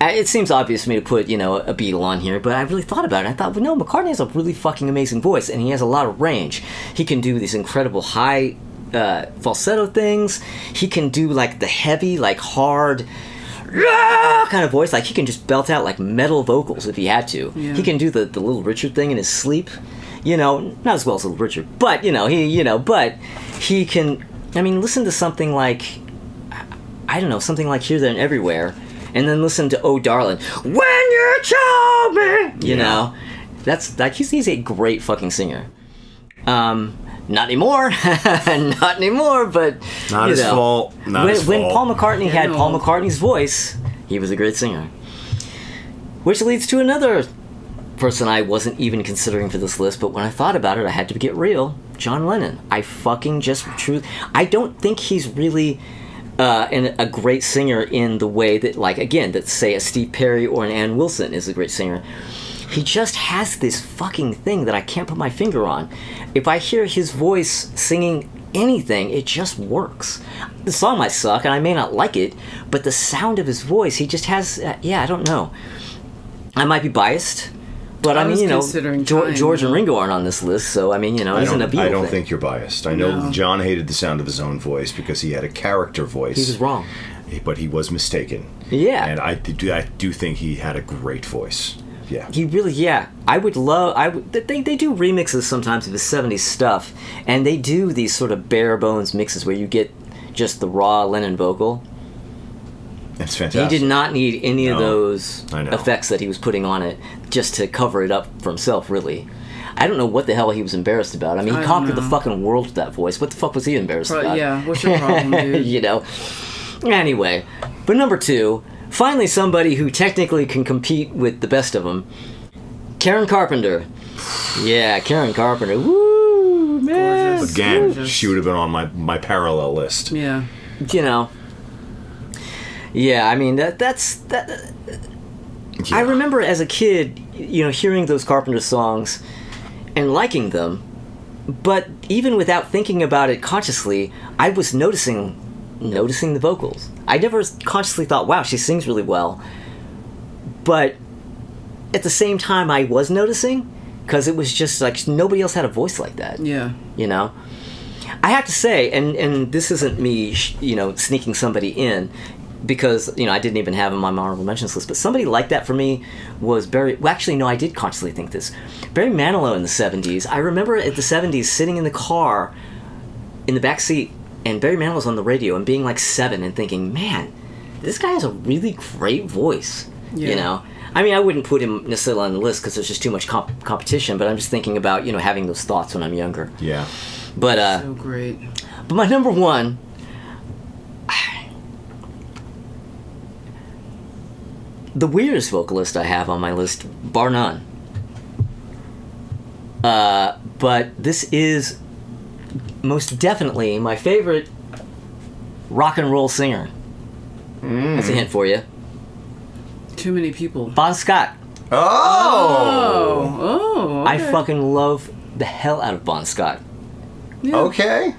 It seems obvious to me to put, a Beatle on here, but I really thought about it. I thought, well, no, McCartney has a really fucking amazing voice, and he has a lot of range. He can do these incredible high falsetto things. He can do, like, the heavy, like, hard kind of voice. Like, he can just belt out, like, metal vocals if he had to. Yeah. He can do the Little Richard thing in his sleep. Not as well as Little Richard, but, but he can, listen to something like, I don't know, something like Here, There, and Everywhere, and then listen to Oh Darling, When You Told Me, you know, that's, like, he's a great fucking singer. Not anymore, not anymore, but, Not his fault, not his when fault. Paul McCartney had Paul McCartney's voice, he was a great singer. Which leads to another person I wasn't even considering for this list, but when I thought about it, I had to get real. John Lennon. I don't think he's really a great singer in the way that, like, again, that say a Steve Perry or an Ann Wilson is a great singer. He just has this fucking thing that I can't put my finger on. If I hear his voice singing anything, it just works. The song might suck and I may not like it, but the sound of his voice, he just has, I don't know. I might be biased, but George and Ringo aren't on this list, so it isn't a Beatle I don't thing. think you're biased. I know John hated the sound of his own voice because he had a character voice. He was wrong. But he was mistaken. Yeah. And I do think he had a great voice. Yeah. He really, they do remixes sometimes of his 70s stuff, and they do these sort of bare bones mixes where you get just the raw Lennon vocal. It's fantastic. He did not need any of those I know. effects that he was putting on it just to cover it up for himself, really. I don't know what the hell he was embarrassed about. He conquered the fucking world with that voice. What the fuck was he embarrassed about? Yeah, what's your problem, dude? Anyway, but number 2, finally somebody who technically can compete with the best of them, Karen Carpenter. Yeah, Karen Carpenter. Woo, man. Gorgeous. Again, Gorgeous. she would have been on my parallel list. Yeah. That's I remember as a kid, hearing those Carpenter songs and liking them, but even without thinking about it consciously, I was noticing the vocals. I never consciously thought, wow, she sings really well. But at the same time, I was noticing, because it was just like nobody else had a voice like that. Yeah. I have to say, and this isn't me, sneaking somebody in, because, I didn't even have him on my honorable mentions list, but somebody like that for me was Barry... Well, actually, no, I did consciously think this. Barry Manilow in the 70s. I remember at the 70s sitting in the car, in the back seat, and Barry Manilow's on the radio and being like 7 and thinking, man, this guy has a really great voice. Yeah. I mean, I wouldn't put him necessarily on the list because there's just too much competition. But I'm just thinking about having those thoughts when I'm younger. Yeah. But So great. But my number one. The weirdest vocalist I have on my list, bar none. But this is most definitely my favorite rock and roll singer. That's a hint for you. Too many people. Bon Scott. Oh! Oh, okay. I fucking love the hell out of Bon Scott. Yeah. Okay.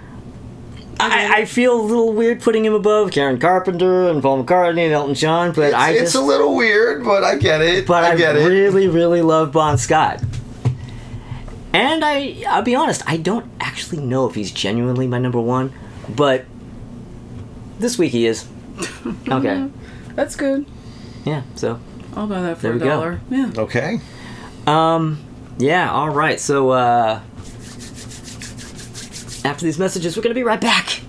I feel a little weird putting him above Karen Carpenter and Paul McCartney and Elton John, but It's a little weird, but I get it. But I get it. really, really love Bon Scott. And I'll be honest, I don't actually know if he's genuinely my number one, but this week he is. Okay. That's good. Yeah, so. I'll buy that for There we go. $1. Yeah. Okay. Yeah, alright, so, after these messages, we're gonna be right back.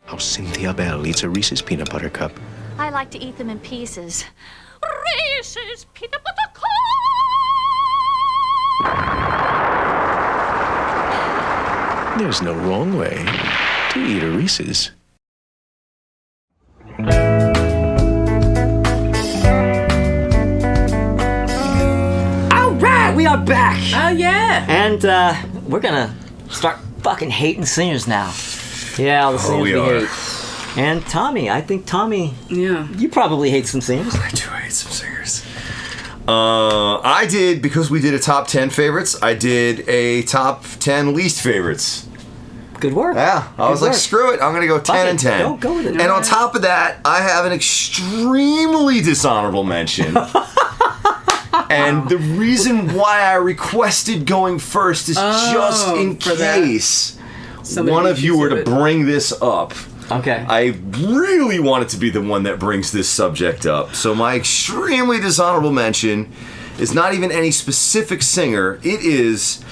How Cynthia Bell eats a Reese's peanut butter cup. I like to eat them in pieces. Reese's peanut butter cup. There's no wrong way to eat a Reese's. Alright, we are back! Oh, yeah. And, we're gonna start fucking hating singers now. Yeah, all the singers we we are. hate. And Tommy, I think Tommy, Yeah. you probably hate some singers. I do hate some singers. I did, because we did a top 10 favorites, I did a top 10 least favorites. Good work. Yeah, I was Good like, work. screw it, I'm going to go 10 and 10. Go with it. And on top of that, I have an extremely dishonorable mention. And the reason why I requested going first is just in for that. case Somebody one of you were to consider it. bring this up. Okay. I really wanted to be the one that brings this subject up. So my extremely dishonorable mention is not even any specific singer. It is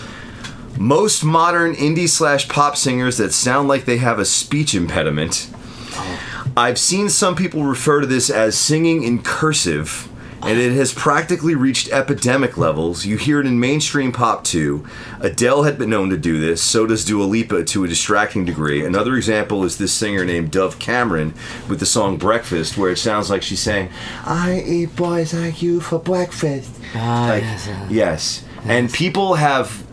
most modern indie/pop singers that sound like they have a speech impediment. I've seen some people refer to this as singing in cursive, and it has practically reached epidemic levels. You hear it in mainstream pop too. Adele had been known to do this, so does Dua Lipa to a distracting degree. Another example is this singer named Dove Cameron with the song Breakfast, where it sounds like she's saying, I eat boys like you for breakfast. Yes. And people have,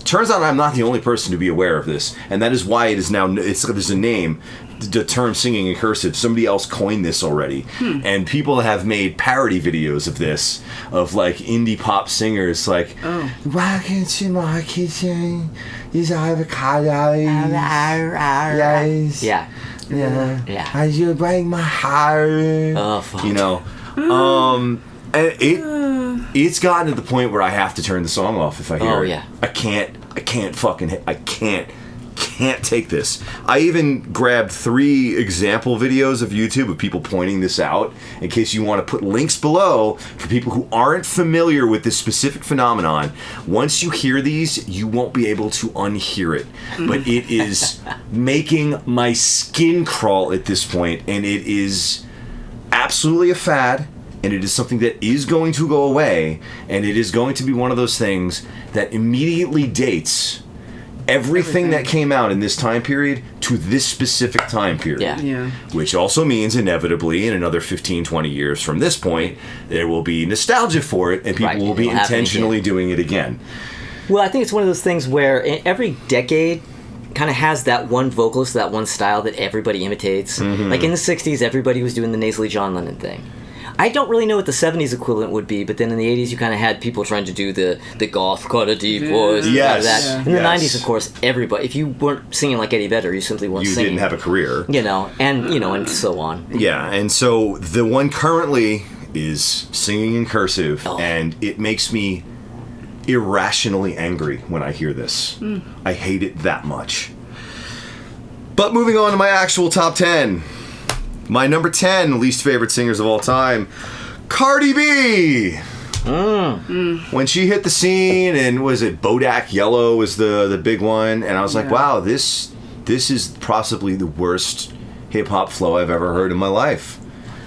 turns out I'm not the only person to be aware of this, and that is why it is now, there's a name, the term singing in cursive. Somebody else coined this already, and people have made parody videos of this, of like indie pop singers, like, welcome to my kitchen, these avocados, yes, Yeah. yeah, as you break my heart, Oh, fuck. you know, and it's gotten to the point where I have to turn the song off if I hear Oh, it. yeah. I can't take this. I even grabbed 3 example videos of YouTube of people pointing this out in case you want to put links below for people who aren't familiar with this specific phenomenon. Once you hear these, you won't be able to unhear it. But it is making my skin crawl at this point, and it is absolutely a fad. And it is something that is going to go away, and it is going to be one of those things that immediately dates everything that came out in this time period to this specific time period. Yeah. Yeah. Which also means, inevitably, in another 15, 20 years from this point, there will be nostalgia for it, and people Right, will be it'll happen intentionally again. doing it again. Well, I think it's one of those things where every decade kind of has that one vocalist, that one style that everybody imitates. Like in the 60s, everybody was doing the nasally John Lennon thing. I don't really know what the 70s equivalent would be, but then in the 80s you kind of had people trying to do the goth, kind of deep voice. Yes. That. Yeah. In the Yes. 90s, of course, everybody, if you weren't singing like Eddie Vedder, you simply weren't You singing. didn't have a career. And so on. Yeah, and so the one currently is singing in cursive, and it makes me irrationally angry when I hear this. I hate it that much. But moving on to my actual top 10. My number 10 least favorite singers of all time, Cardi B. When she hit the scene, and was it Bodak Yellow was the big one, and I was like, wow, this is possibly the worst hip hop flow I've ever heard in my life.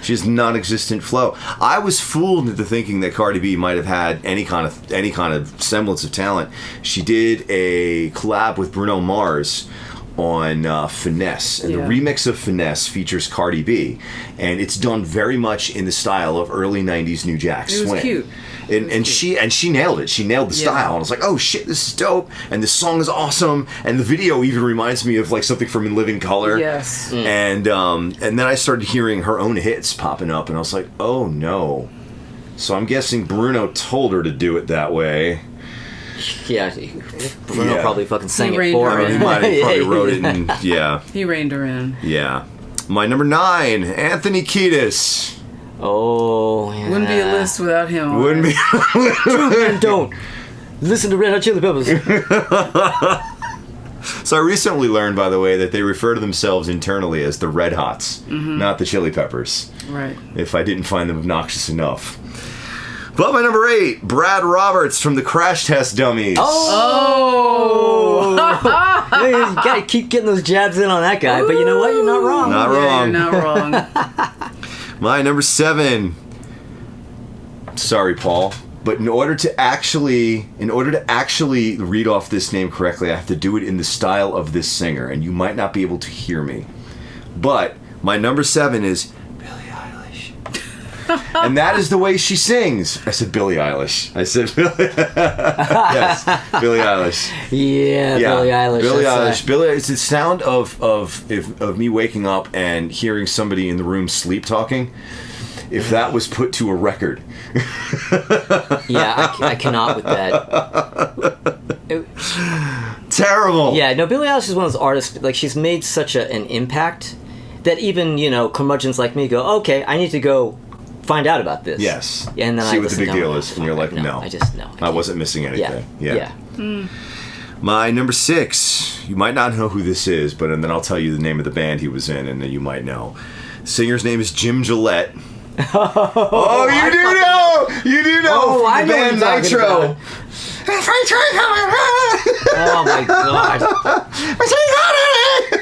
She has non-existent flow. I was fooled into thinking that Cardi B might have had any kind of semblance of talent. She did a collab with Bruno Mars on Finesse, and the remix of Finesse features Cardi B, and it's done very much in the style of early 90s New Jack Swing. It was cute. And she nailed it. She nailed the style. And I was like, oh shit, this is dope. And this song is awesome. And the video even reminds me of like something from In Living Color. Yes. And then I started hearing her own hits popping up, and I was like, oh no. So I'm guessing Bruno told her to do it that way. Yeah, Bruno probably fucking sang it for her. He might have probably wrote it, and he reined her in. Yeah. My number 9, Anthony Kiedis. Oh, yeah. Wouldn't be a list without him. Wouldn't be. True men don't listen to Red Hot Chili Peppers. So I recently learned, by the way, that they refer to themselves internally as the Red Hots, not the Chili Peppers. Right. If I didn't find them obnoxious enough. But my number 8, Brad Roberts from the Crash Test Dummies. Oh! You gotta keep getting those jabs in on that guy, but you know what? You're not wrong. Not wrong. You're not wrong. My number 7. Sorry, Paul. But in order to actually read off this name correctly, I have to do it in the style of this singer, and you might not be able to hear me. But my number 7 is Billie Eilish. And that is the way she sings. I said Billie Eilish. I said yes, Billie Eilish. Yeah, Billie Eilish. Billie Eilish. Billie. It's the sound of me waking up and hearing somebody in the room sleep talking. If that was put to a record. Yeah, I cannot with that. Terrible. Yeah, no, Billie Eilish is one of those artists, like, she's made such an impact that even, curmudgeons like me go, okay, I need to go find out about this. Yes. And then see what the big deal is. And you're like, no. I wasn't missing anything. Yeah. My number 6, you might not know who this is, but and then I'll tell you the name of the band he was in, and then you might know. The singer's name is Jim Gillette. Oh, you do know! You do know! Oh, I know band Nitro. Oh my god!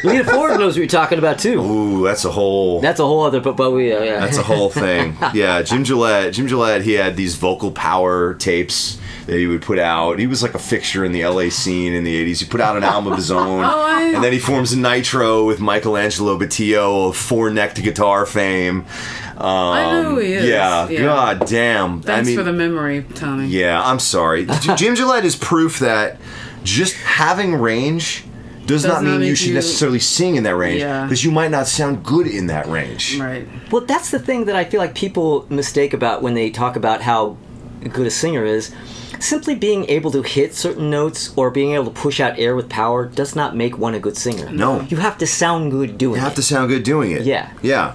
Lita Ford knows what you're talking about too. Ooh, that's a whole other. But we yeah. That's a whole thing. Yeah, Jim Gillette. He had these vocal power tapes that he would put out. He was like a fixture in the LA scene in the 80s. He put out an album of his own. And then he forms Nitro with Michelangelo Batillo of four-necked guitar fame. I know who he is. Yeah, god damn. Thanks for the memory, Tommy. Yeah, I'm sorry. Jim Gillette is proof that just having range does not mean you should necessarily sing in that range, because you might not sound good in that range. Right. Well, that's the thing that I feel like people mistake about when they talk about how good a singer is. Simply being able to hit certain notes or being able to push out air with power does not make one a good singer. No. You have to sound good doing it. You have to sound good doing it. Yeah. Yeah.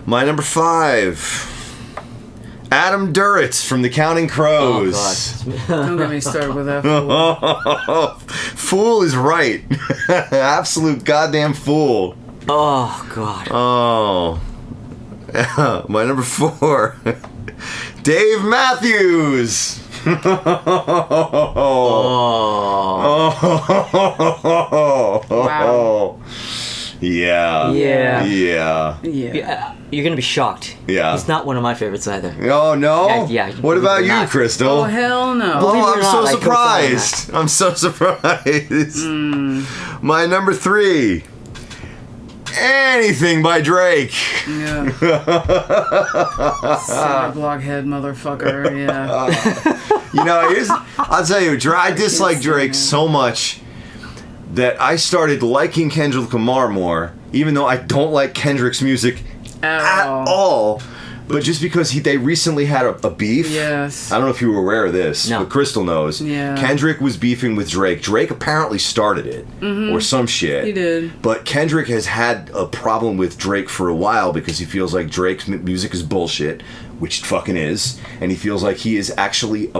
My number 5, Adam Duritz from the Counting Crows. Oh, God. Don't get me started with that fool. Fool is right. Absolute goddamn fool. Oh, God. Oh. My number 4, Dave Matthews. Wow. Yeah. You're gonna be shocked. Yeah. He's not one of my favorites either. Oh no. Yeah. What about you, Crystal? Oh hell no. Oh, I'm so surprised. I'm so surprised. My number 3, Anything by Drake. Yeah. Cinder block head motherfucker. Yeah. I'll tell you, I dislike Drake so much that I started liking Kendrick Lamar more, even though I don't like Kendrick's music at all. But just because they recently had a beef. Yes. I don't know if you were aware of this, no. but Crystal knows. Yeah. Kendrick was beefing with Drake. Drake apparently started it, or some shit. He did. But Kendrick has had a problem with Drake for a while because he feels like Drake's music is bullshit, which it fucking is, and he feels like he is actually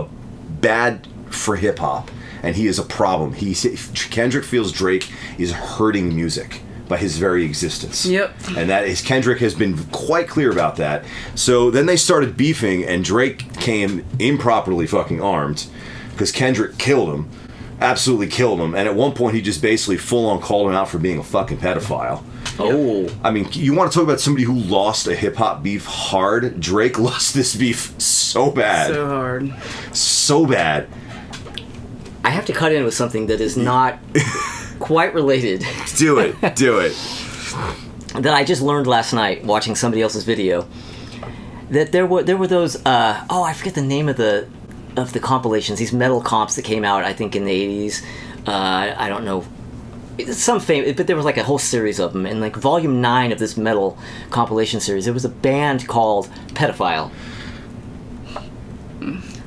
bad for hip hop, and he is a problem. Kendrick feels Drake is hurting music by his very existence. Yep. And Kendrick has been quite clear about that. So then they started beefing, and Drake came improperly fucking armed because Kendrick killed him. absolutely killed him. And at one point, he just basically full on called him out for being a fucking pedophile. Oh. I mean, you want to talk about somebody who lost a hip-hop beef hard? Drake lost this beef so bad. So hard. So bad. I have to cut in with something that is not quite related. Do it. That I just learned last night watching somebody else's video. That there were those I forget the name of the compilations, these metal comps that came out I think in the 80s. I don't know. Some famous, but there was like a whole series of them. And like volume 9 of this metal compilation series, there was a band called Pedophile.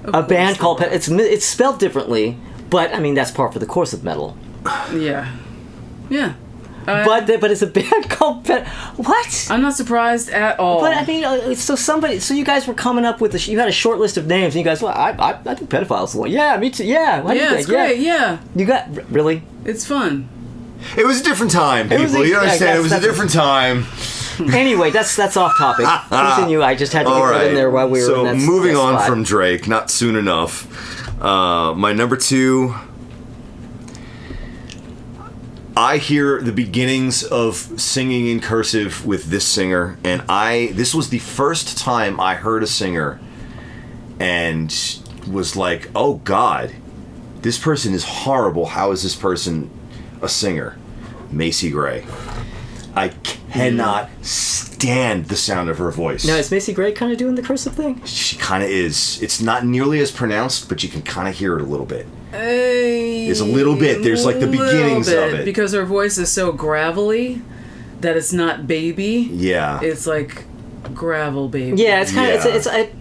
A band called it's spelled differently, but I mean that's par for the course of metal. Yeah. But it's a band called What? I'm not surprised at all. But I mean, so you guys were coming up with you had a short list of names, and you guys, well, I think Pedophile's the one. Yeah, me too. Yeah, it's great. Yeah, you got really. It's fun. It was a different time, people. You understand? It was a different time. Anyway, that's off topic. Continue. I just had to get that in there while we were. So in that moving on spot. from Drake, not soon enough. My number 2. I hear the beginnings of singing in cursive with this singer, and this was the first time I heard a singer and was like, oh God, this person is horrible. How is this person a singer? Macy Gray. I cannot stand the sound of her voice. Now, is Macy Gray kind of doing the cursive thing? She kind of is. It's not nearly as pronounced, but you can kind of hear it a little bit. There's a little bit. There's like the beginnings of it. Because her voice is so gravelly that it's not baby. Yeah. It's like gravel baby. Yeah, it's kind of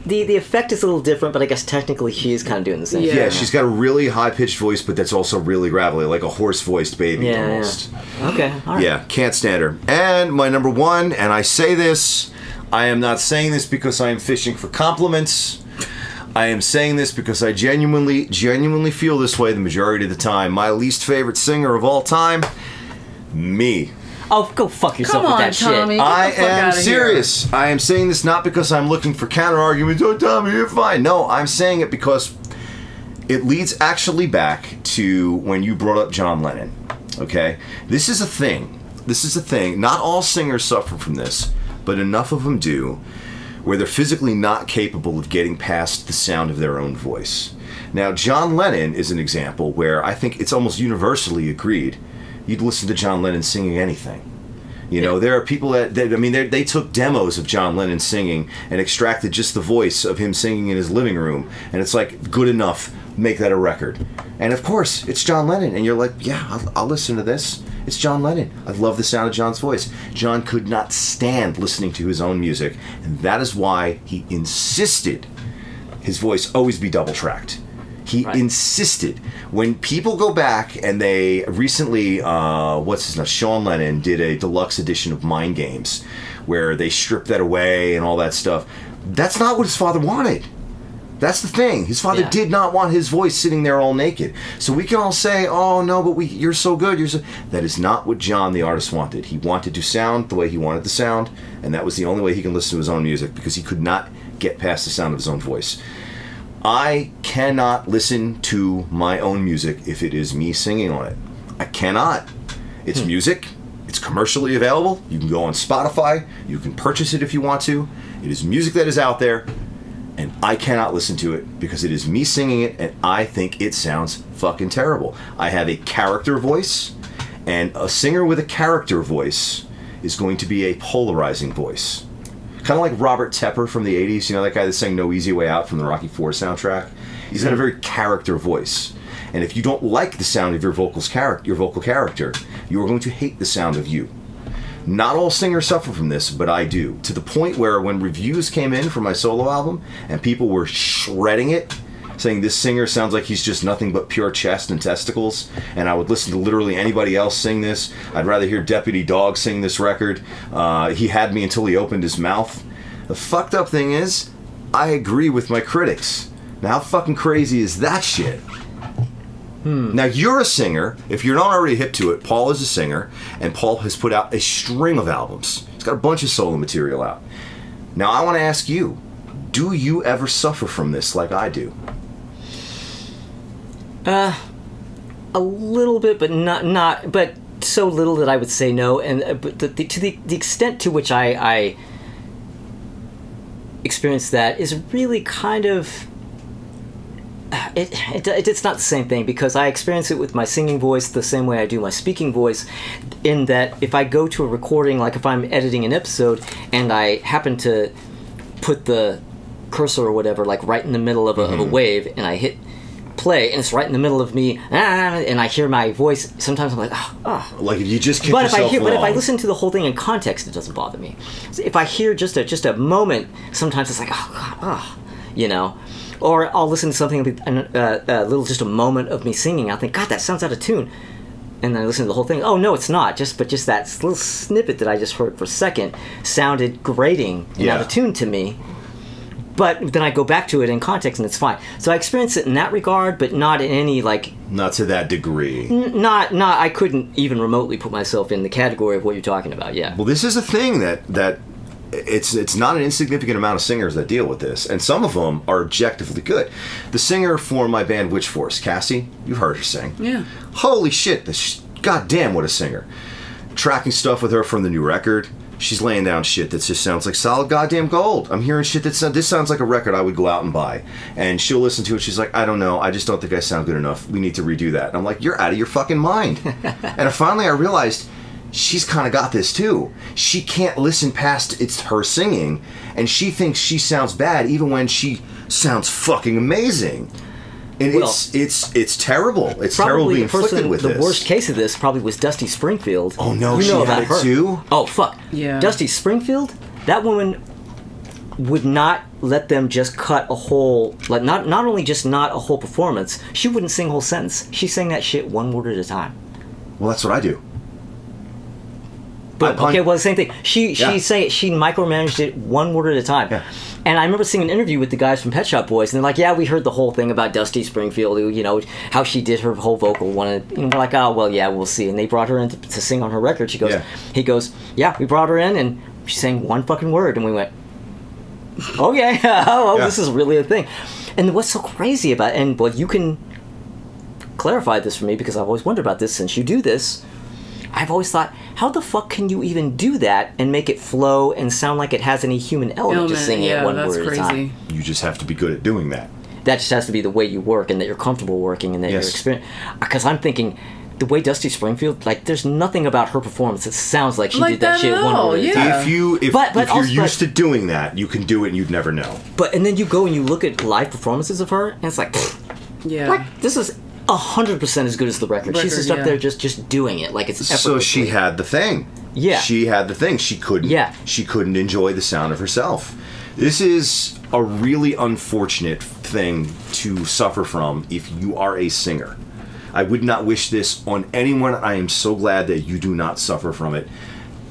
the effect is a little different, but I guess technically she is kind of doing the same. Yeah, she's got a really high pitched voice, but that's also really gravelly, like a hoarse voiced baby almost. Yeah. Okay. All right. Yeah, can't stand her. And my number 1, and I say this, I am not saying this because I am fishing for compliments. I am saying this because I genuinely feel this way the majority of the time. My least favorite singer of all time, me. Oh, go fuck yourself Come with on, that Tommy. shit. I am serious. Here. I am saying this not because I'm looking for counter arguments. Oh, Tommy, you're fine. No, I'm saying it because it leads actually back to when you brought up John Lennon. Okay? This is a thing. Not all singers suffer from this, but enough of them do, where they're physically not capable of getting past the sound of their own voice. Now, John Lennon is an example where I think it's almost universally agreed. You'd listen to John Lennon singing anything. You know, there are people that they took demos of John Lennon singing and extracted just the voice of him singing in his living room, and it's like, good enough, make that a record. And of course, it's John Lennon, and you're like, yeah, I'll listen to this. It's John Lennon. I love the sound of John's voice. John could not stand listening to his own music, and that is why he insisted his voice always be double-tracked. He insisted. When people go back and they recently, Sean Lennon did a deluxe edition of Mind Games where they stripped that away and all that stuff. That's not what his father wanted. That's the thing. His father did not want his voice sitting there all naked. So we can all say, oh no, but you're so good. That is not what John the artist wanted. He wanted to sound the way he wanted to sound, and that was the only way he can listen to his own music because he could not get past the sound of his own voice. I cannot listen to my own music if it is me singing on it. I cannot. It's music. It's commercially available. You can go on Spotify. You can purchase it if you want to. It is music that is out there, and I cannot listen to it because it is me singing it, and I think it sounds fucking terrible. I have a character voice, and a singer with a character voice is going to be a polarizing voice. Kind of like Robert Tepper from the 80s, you know, that guy that sang No Easy Way Out from the Rocky IV soundtrack. He's got a very character voice. And if you don't like the sound of your vocal character, you are going to hate the sound of you. Not all singers suffer from this, but I do. To the point where when reviews came in for my solo album and people were shredding it, saying this singer sounds like he's just nothing but pure chest and testicles, and I would listen to literally anybody else sing this. I'd rather hear Deputy Dog sing this record. He had me until he opened his mouth. The fucked up thing is, I agree with my critics. Now, how fucking crazy is that shit? Now, you're a singer. If you're not already hip to it, Paul is a singer, and Paul has put out a string of albums. He's got a bunch of solo material out. Now, I want to ask you, do you ever suffer from this like I do? A little bit, but not but so little that I would say no. And but to the extent to which I experience that is really kind of it's not the same thing, because I experience it with my singing voice the same way I do my speaking voice, in that if I go to a recording, like if I'm editing an episode and I happen to put the cursor or whatever like right in the middle of a wave, and I hit play and it's right in the middle of me, and I hear my voice, sometimes I'm like, oh. Like if you just kick but yourself but if I listen to the whole thing in context, it doesn't bother me. So if I hear just a moment, sometimes it's like, oh God, you know. Or I'll listen to something, a little, just a moment of me singing. I'll think, God, that sounds out of tune. And then I listen to the whole thing. Oh, no, it's not. Just that little snippet that I just heard for a second sounded grating and out of tune to me. But then I go back to it in context and it's fine. So I experience it in that regard, but not in any, like... Not to that degree. Not. I couldn't even remotely put myself in the category of what you're talking about, yeah. Well, this is a thing that it's not an insignificant amount of singers that deal with this, and some of them are objectively good. The singer for my band Witch Force, Cassie, you've heard her sing. Yeah. Holy shit, goddamn, what a singer. Tracking stuff with her from the new record, she's laying down shit that just sounds like solid goddamn gold. I'm hearing shit this sounds like a record I would go out and buy. And she'll listen to it, she's like, I don't know, I just don't think I sound good enough. We need to redo that. And I'm like, you're out of your fucking mind. And finally I realized, she's kind of got this too. She can't listen past it's her singing, and she thinks she sounds bad even when she sounds fucking amazing. And it's terrible. It's terrible being inflicted with this. The worst case of this probably was Dusty Springfield. Oh no, she had it too? Oh fuck. Yeah. Dusty Springfield, that woman would not let them just cut a whole, like not only just not a whole performance, she wouldn't sing a whole sentence. She sang that shit one word at a time. Well, that's what I do. But okay, well, the same thing. She micromanaged it one word at a time. Yeah. And I remember seeing an interview with the guys from Pet Shop Boys, and they're like, "Yeah, we heard the whole thing about Dusty Springfield, who, you know, how she did her whole vocal one." And we're like, "Oh, well, yeah, we'll see." And they brought her in to sing on her record. He goes, "Yeah, we brought her in, and she sang one fucking word," and we went, "Okay, this is really a thing." And what's so crazy about it, and well, you can clarify this for me because I've always wondered about this since you do this. I've always thought, how the fuck can you even do that and make it flow and sound like it has any human element to singing it one word at a time? You just have to be good at doing that. That just has to be the way you work, and that you're comfortable working, and that you're experienced. Because I'm thinking, the way Dusty Springfield, like, there's nothing about her performance that sounds like she did that shit one word at a time. If you're used to doing that, you can do it and you'd never know. And then you go and you look at live performances of her, and it's like, like, this is 100% as good as the record. She's just up there just doing it like it's effortlessly. So she had the thing. Yeah. She had the thing. She couldn't enjoy the sound of herself. This is a really unfortunate thing to suffer from if you are a singer. I would not wish this on anyone. I am so glad that you do not suffer from it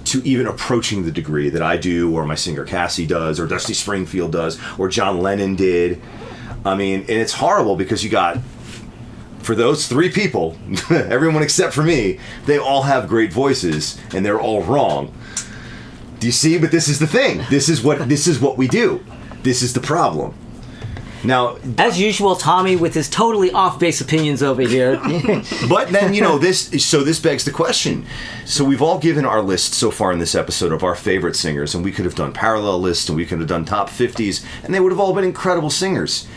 to even approaching the degree that I do, or my singer Cassie does, or Dusty Springfield does, or John Lennon did. I mean, and it's horrible because you got... For those three people, everyone except for me, they all have great voices, and they're all wrong. Do you see? But this is the thing. This is what we do. This is the problem. Now, as usual, Tommy with his totally off-base opinions over here. But then, this begs the question. So we've all given our list so far in this episode of our favorite singers, and we could have done parallel lists, and we could have done top 50s, and they would have all been incredible singers.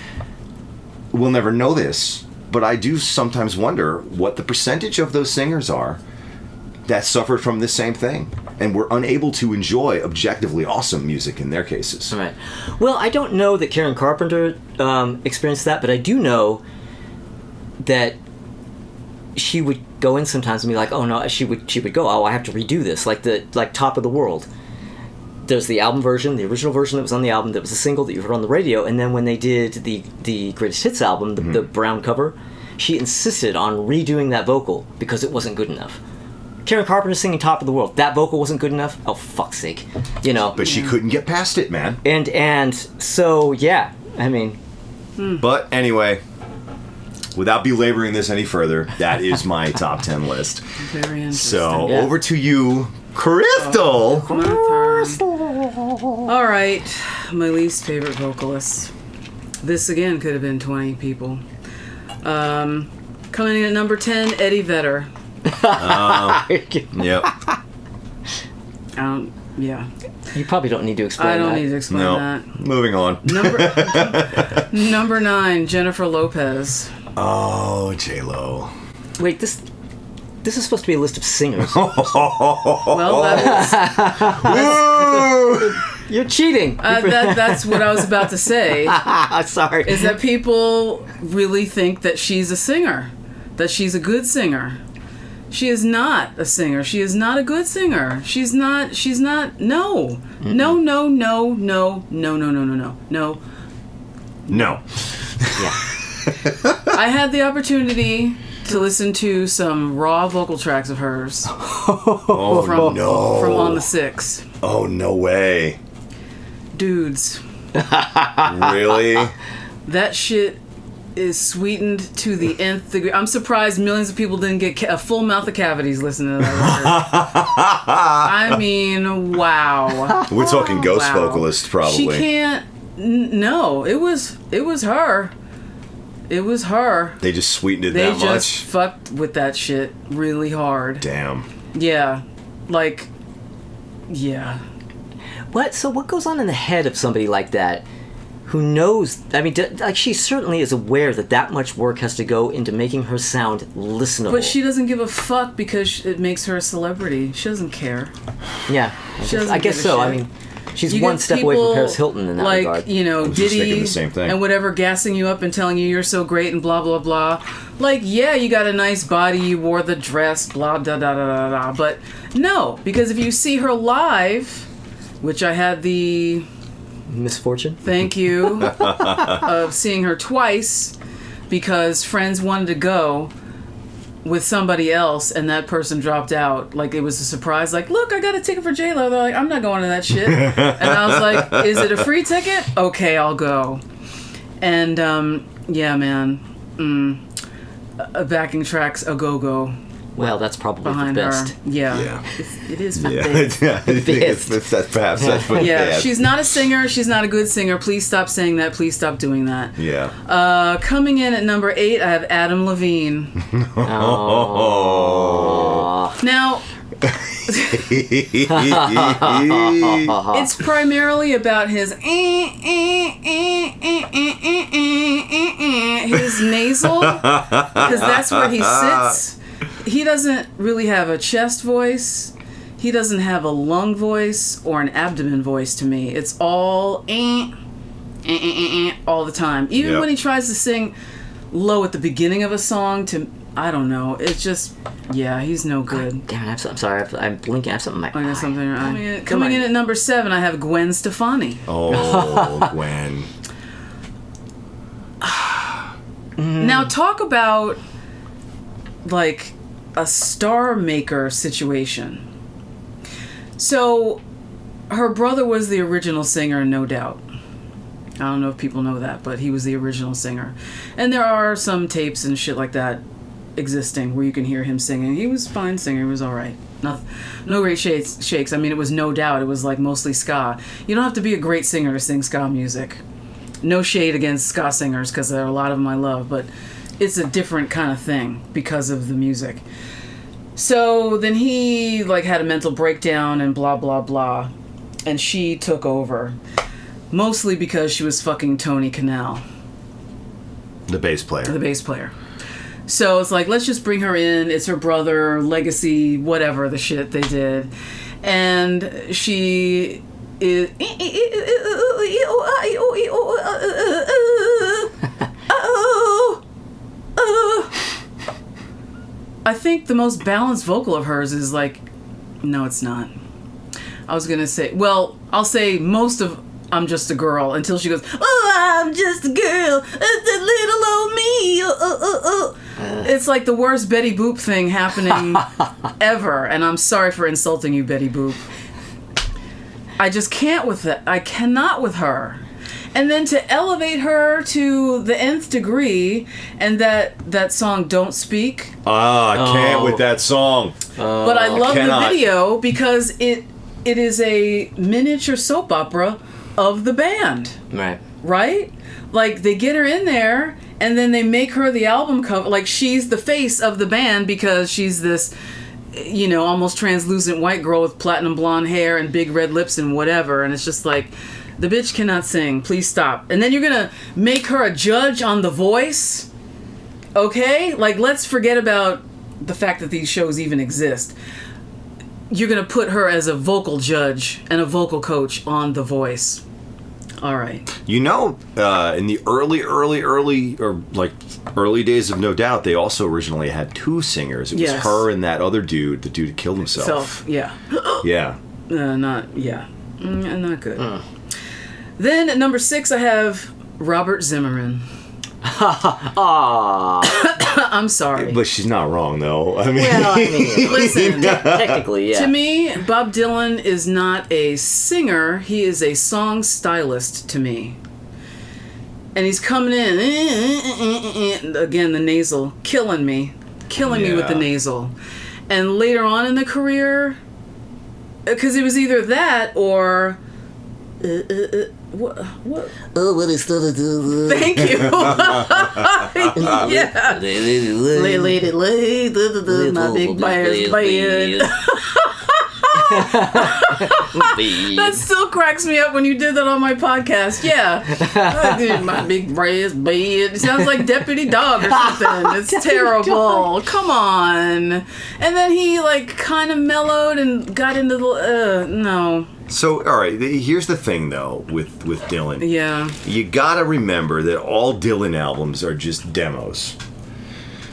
We'll never know this. But I do sometimes wonder what the percentage of those singers are that suffered from this same thing and were unable to enjoy objectively awesome music in their cases. All right. Well, I don't know that Karen Carpenter experienced that, but I do know that she would go in sometimes and be like, "Oh no," she would go, "Oh, I have to redo this," like Top of the World. There's the album version, the original version that was on the album, that was a single that you heard on the radio, and then when they did the Greatest Hits album, the brown cover, she insisted on redoing that vocal because it wasn't good enough. Karen Carpenter singing Top of the World, that vocal wasn't good enough? Oh, fuck's sake. But she couldn't get past it, man. And so, yeah, I mean... But anyway, without belaboring this any further, that is my top 10 list. Very interesting. So, over to you, Crystal. My turn. All right, my least favorite vocalist. This again could have been 20 people. Coming in at number 10, Eddie Vedder. Yep. Yeah. You probably don't need to explain I don't that. need to explain No. that. Moving on. Number 9, Jennifer Lopez. Oh, J-Lo. Wait, this is supposed to be a list of singers. Well, You're cheating. that's what I was about to say. Sorry. Is that people really think that she's a singer, that she's a good singer. She is not a singer. She is not a good singer. She's not. No. No. No. Yeah. I had the opportunity to listen to some raw vocal tracks of hers Oh, from no. On the Six. Oh, no way. Dudes, Really? that shit is sweetened to the nth degree. I'm surprised millions of people didn't get a full mouth of cavities listening to that record. I mean, wow. We're talking ghost Wow. vocalist, probably. She can't. No, it was her. It was her. They just sweetened it They that just much? fucked with that shit really hard. Damn. Yeah, like, yeah. So what goes on in the head of somebody like that who knows, I mean, like, she certainly is aware that much work has to go into making her sound listenable. But she doesn't give a fuck because it makes her a celebrity. She doesn't care. Yeah. She doesn't I guess give a so. I shit. mean, she's You one get step away from people Paris Hilton in that like, regard. you know, was just thinking Diddy the same thing. and whatever, gassing you up and telling you you're so great and blah, blah, blah. Like, yeah, you got a nice body, you wore the dress, blah, da, da, da, da, da. But no, because if you see her live, which I had the... Misfortune? Thank you. Of seeing her twice because friends wanted to go with somebody else and that person dropped out. Like, it was a surprise. Like, look, I got a ticket for J-Lo. They're like, I'm not going to that shit. And I was like, is it a free ticket? Okay, I'll go. And, yeah, man. Backing tracks a go-go Well, that's probably behind the her. best. Yeah. Yeah. It is for Yeah. best. I think that's perhaps that's for the Yeah, bad. she's not a singer. She's not a good singer. Please stop saying that. Please stop doing that. Yeah. Coming in at number 8, I have Adam Levine. Oh. Now, it's primarily about his nasal, because that's where he sits. He doesn't really have a chest voice. He doesn't have a lung voice or an abdomen voice to me. It's all all the time. Even Yep. when he tries to sing low at the beginning of a song, I don't know. It's just, yeah, he's no good. Damn it, I'm sorry. I'm blinking. I have something in my I got eye. something right. Coming in at number 7, I have Gwen Stefani. Oh, Gwen. Now talk about like a star maker situation. So her brother was the original singer, no doubt. I don't know if people know that, but he was the original singer. And there are some tapes and shit like that existing where you can hear him singing. He was a fine singer. He was all right. No great shakes. I mean, it was no doubt. It was like mostly ska. You don't have to be a great singer to sing ska music. No shade against ska singers, because there are a lot of them I love, but it's a different kind of thing because of the music. So then he like had a mental breakdown and blah, blah, blah. And she took over. Mostly because she was fucking Tony Kanal. The bass player. The bass player. So it's like, let's just bring her in. It's her brother, legacy, whatever the shit they did. And she is... I think the most balanced vocal of hers is like... No, it's not. I was going to say... Well, I'll say most of... I'm just a girl, until she goes, oh, I'm just a girl, that little old me, It's like the worst Betty Boop thing happening ever, and I'm sorry for insulting you, Betty Boop. I just can't with it. I cannot with her. And then to elevate her to the nth degree, and that song, Don't Speak. I can't with that song. But I love cannot. the video because it is a miniature soap opera of the band. Right. Right? Like, they get her in there, And then they make her the album cover, like she's the face of the band because she's this, you know, almost translucent white girl with platinum blonde hair and big red lips and whatever. And it's just like, the bitch cannot sing. Please stop. And then you're gonna make her a judge on The Voice? Okay? Like, let's forget about the fact that these shows even exist. You're gonna put her as a vocal judge and a vocal coach on The Voice. All right. You know, in the early days of No Doubt, they also originally had 2 singers. It was her and that other dude, the dude who killed himself. Yeah. Yeah. Not good. Then at number 6, I have Robert Zimmerman. I'm sorry. But she's not wrong, though. I mean, listen. Technically, yeah. To me, Bob Dylan is not a singer. He is a song stylist to me. And he's coming in, again, the nasal, killing me with the nasal. And later on in the career, because it was either that or... What? Oh, what is that? Thank you. Yeah. My big bear's bed. That still cracks me up when you did that on my podcast. Yeah. My big bear's bed. It sounds like Deputy Dog or something. It's terrible. Come on. And then he like kind of mellowed and got into the no. So, all right, here's the thing, though, with Dylan. Yeah. You gotta remember that all Dylan albums are just demos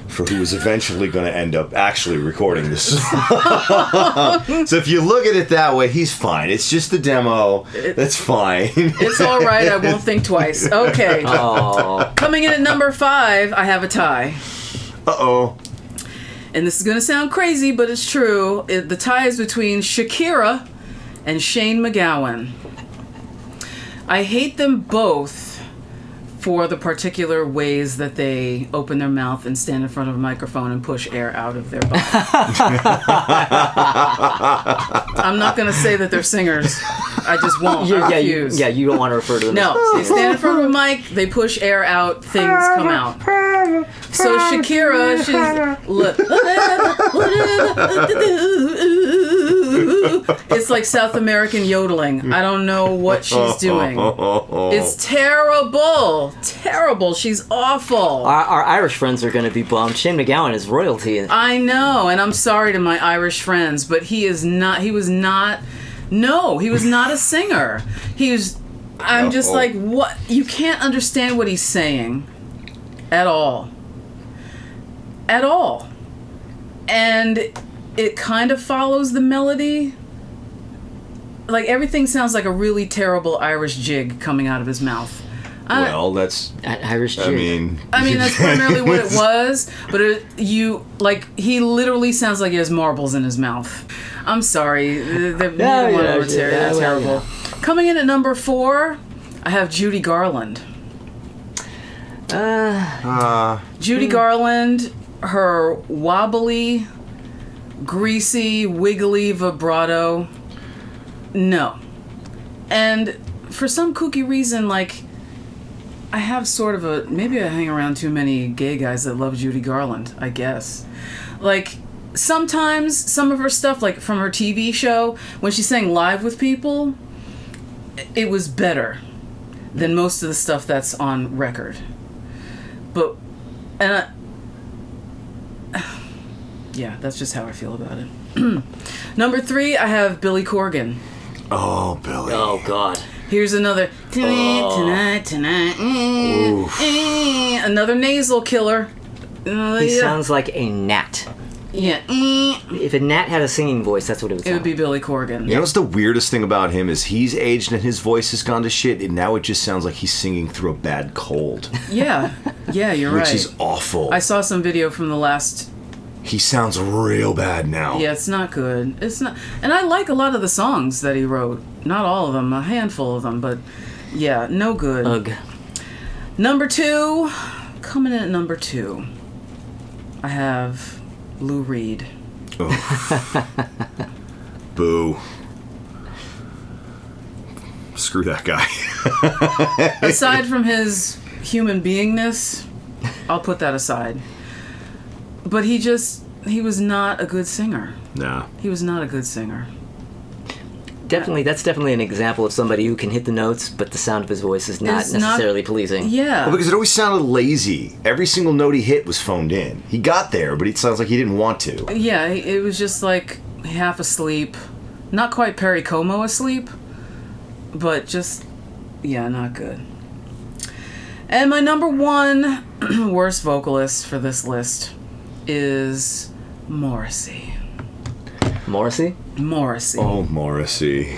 for who is eventually going to end up actually recording this song. So if you look at it that way, he's fine. It's just a demo. That's fine. It's all right. I won't think twice. Okay. Oh. Coming in at number 5, I have a tie. Uh-oh. And this is going to sound crazy, but it's true. The tie is between Shakira and Shane McGowan. I hate them both for the particular ways that they open their mouth and stand in front of a microphone and push air out of their body. I'm not going to say that they're singers. I just won't. I refuse. You don't want to refer to them No, as they stand in front of a mic, they push air out, things come out. So Shakira, it's like South American yodeling. I don't know what she's doing. It's terrible. Terrible. She's awful. Our Irish friends are going to be bummed. Shane McGowan is royalty. I know, and I'm sorry to my Irish friends, but he was not a singer. I'm just like, what? You can't understand what he's saying at all. At all. And it kind of follows the melody. Like, everything sounds like a really terrible Irish jig coming out of his mouth. Well, that's Irish jig. I mean, that's primarily what it was. But he literally sounds like he has marbles in his mouth. I'm sorry. They're terrible. Coming in at number 4, I have Judy Garland. Judy Garland, her wobbly, greasy, wiggly vibrato. No. And for some kooky reason, like, I have sort of maybe I hang around too many gay guys that love Judy Garland, I guess. Like, sometimes some of her stuff, like from her TV show, when she sang live with people, it was better than most of the stuff that's on record. But, yeah, that's just how I feel about it. Number 3, I have Billy Corgan. Oh, Billy. Oh, God. Here's another tonight. Another nasal killer. He sounds like a gnat. Yeah. If a gnat had a singing voice, that's what it would sound. It would be Billy Corgan. You know what's the weirdest thing about him is he's aged and his voice has gone to shit, and now it just sounds like he's singing through a bad cold. Yeah, you're right. Which is awful. I saw some video from the last... He sounds real bad now. Yeah, it's not good. It's not... And I like a lot of the songs that he wrote. Not all of them, a handful of them, but yeah, no good. Ugh. Number 2, coming in at number 2, I have Lou Reed. Oh. Boo. Screw that guy. Aside from his human beingness, I'll put that aside. But he was not a good singer. Nah. He was not a good singer. That's definitely an example of somebody who can hit the notes, but the sound of his voice is not necessarily pleasing. Yeah. Well, because it always sounded lazy. Every single note he hit was phoned in. He got there, but it sounds like he didn't want to. Yeah, it was just like half asleep. Not quite Perry Como asleep, but just, yeah, not good. And my number one worst vocalist for this list is Morrissey. Morrissey? Morrissey. Oh, Morrissey.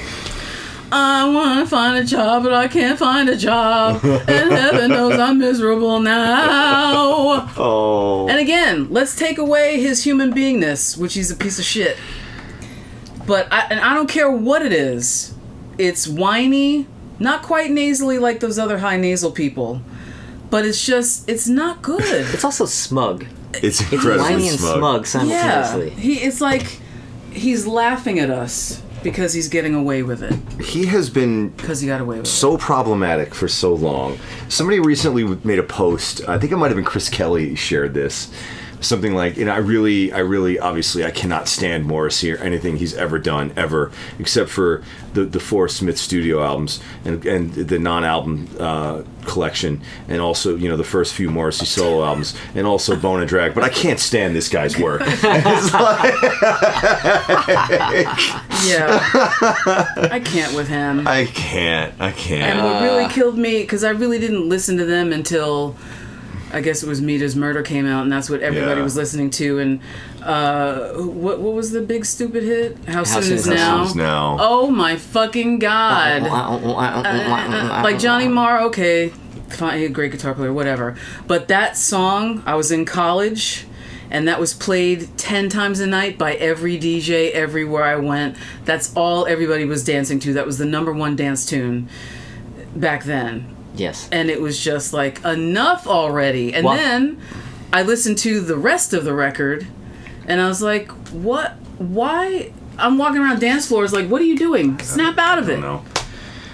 I want to find a job, but I can't find a job. And heaven knows I'm miserable now. Oh. And again, let's take away his human beingness, which he's a piece of shit. But I don't care what it is. It's whiny, not quite nasally like those other high nasal people. But it's not good. It's also smug. It's It's incredibly whiny and smug simultaneously. Yeah. It's like he's laughing at us because he's getting away with it. He has been Because he got away with it. so problematic for so long. Somebody recently made a post. I think it might have been Chris Kelly shared this. Something like, I really, obviously, I cannot stand Morrissey or anything he's ever done, ever, except for the 4 Smith studio albums and the non-album collection, and also, the first few Morrissey solo albums, and also Bone and Drag, but I can't stand this guy's work. It's like, Yeah. I can't with him. I can't. And what really killed me, because I really didn't listen to them until, I guess it was Mita's Murder came out, and that's what everybody was listening to. And what was the big stupid hit? How Soon Is Now? Oh my fucking god! Like Johnny Marr, okay, fine, a great guitar player, whatever. But that song, I was in college, and that was played 10 times a night by every DJ everywhere I went. That's all everybody was dancing to. That was the number one dance tune back then. Yes. And it was just like, enough already. And then I listened to the rest of the record, and I was like, what? Why? I'm walking around dance floors like, what are you doing? Snap out of it. I don't know.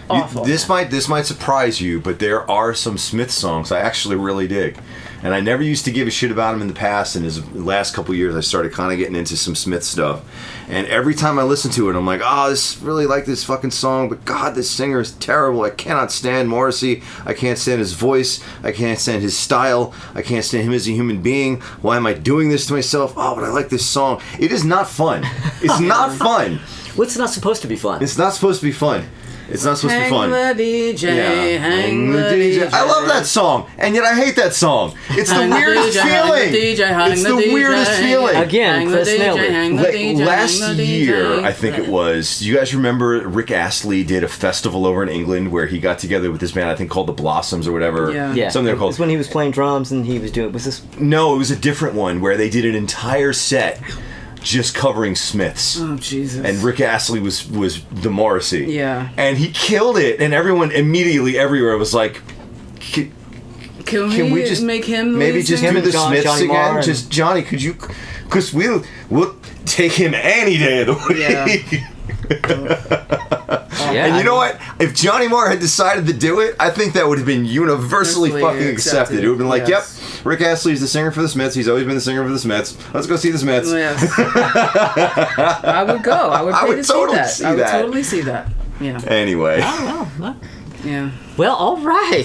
Awful. This might surprise you, but there are some Smith songs I actually really dig. And I never used to give a shit about him in the past, and his last couple years I started kind of getting into some Smith stuff. And every time I listen to it, I'm like, oh, this really like this fucking song, but God, this singer is terrible. I cannot stand Morrissey. I can't stand his voice. I can't stand his style. I can't stand him as a human being. Why am I doing this to myself? Oh, but I like this song. It is not fun. It's not fun. What's not supposed to be fun? It's not supposed to be fun. It's not supposed to be fun. Hang the DJ, hang the DJ. I love that song, and yet I hate that song. It's the weirdest feeling. It's the weirdest feeling. Again, Chris nailed it. Last year, I think it was, do you guys remember Rick Astley did a festival over in England where he got together with this band, I think called the Blossoms or whatever. Yeah. Something they're called. It's when he was playing drums and he was doing, was this? No, it was a different one where they did an entire set just covering Smiths. Oh, Jesus. And Rick Astley was the Morrissey. Yeah. And he killed it, and everyone immediately everywhere was like, Can we just make him maybe just do the Smiths Johnny again? Marr Just Johnny, could you? Because we'll take him any day of the week. Yeah. Yeah, And you know what? If Johnny Marr had decided to do it, I think that would have been universally fucking accepted. It would have been like, yep, Rick Astley's the singer for the Smiths. He's always been the singer for the Smiths. Let's go see the Smiths. Yes. I would go. I would pay to totally see that. I would totally see that. Yeah. Anyway. Yeah. Well, all right.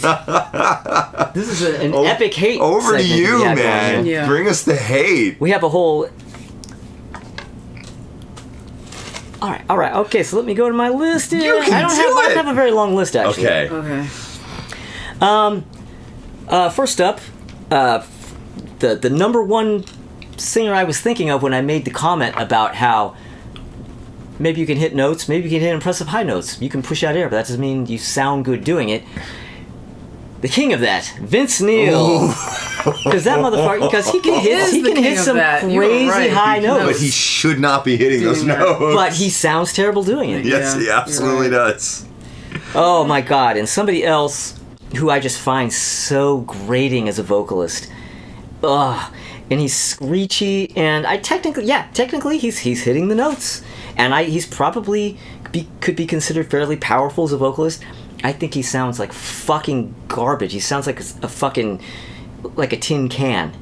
This is an epic hate. Over to segment you, we have man. going here. Yeah. Bring us the hate. We have a whole. All right. Okay, so let me go to my list. You can I don't have a very long list actually. Okay. Okay. First up, the number one singer I was thinking of when I made the comment about how maybe you can hit notes, maybe you can hit impressive high notes. You can push out air, but that doesn't mean you sound good doing it. The king of that, Vince Neil. Because that motherfucker, because he can hit some crazy high notes. But he should not be hitting those notes. But he sounds terrible doing it. Yes, he absolutely does. Oh my god, and somebody else who I just find so grating as a vocalist. Ugh. And he's screechy, and technically he's hitting the notes. And he's probably could be considered fairly powerful as a vocalist. I think he sounds like fucking garbage. He sounds like a fucking like a tin can.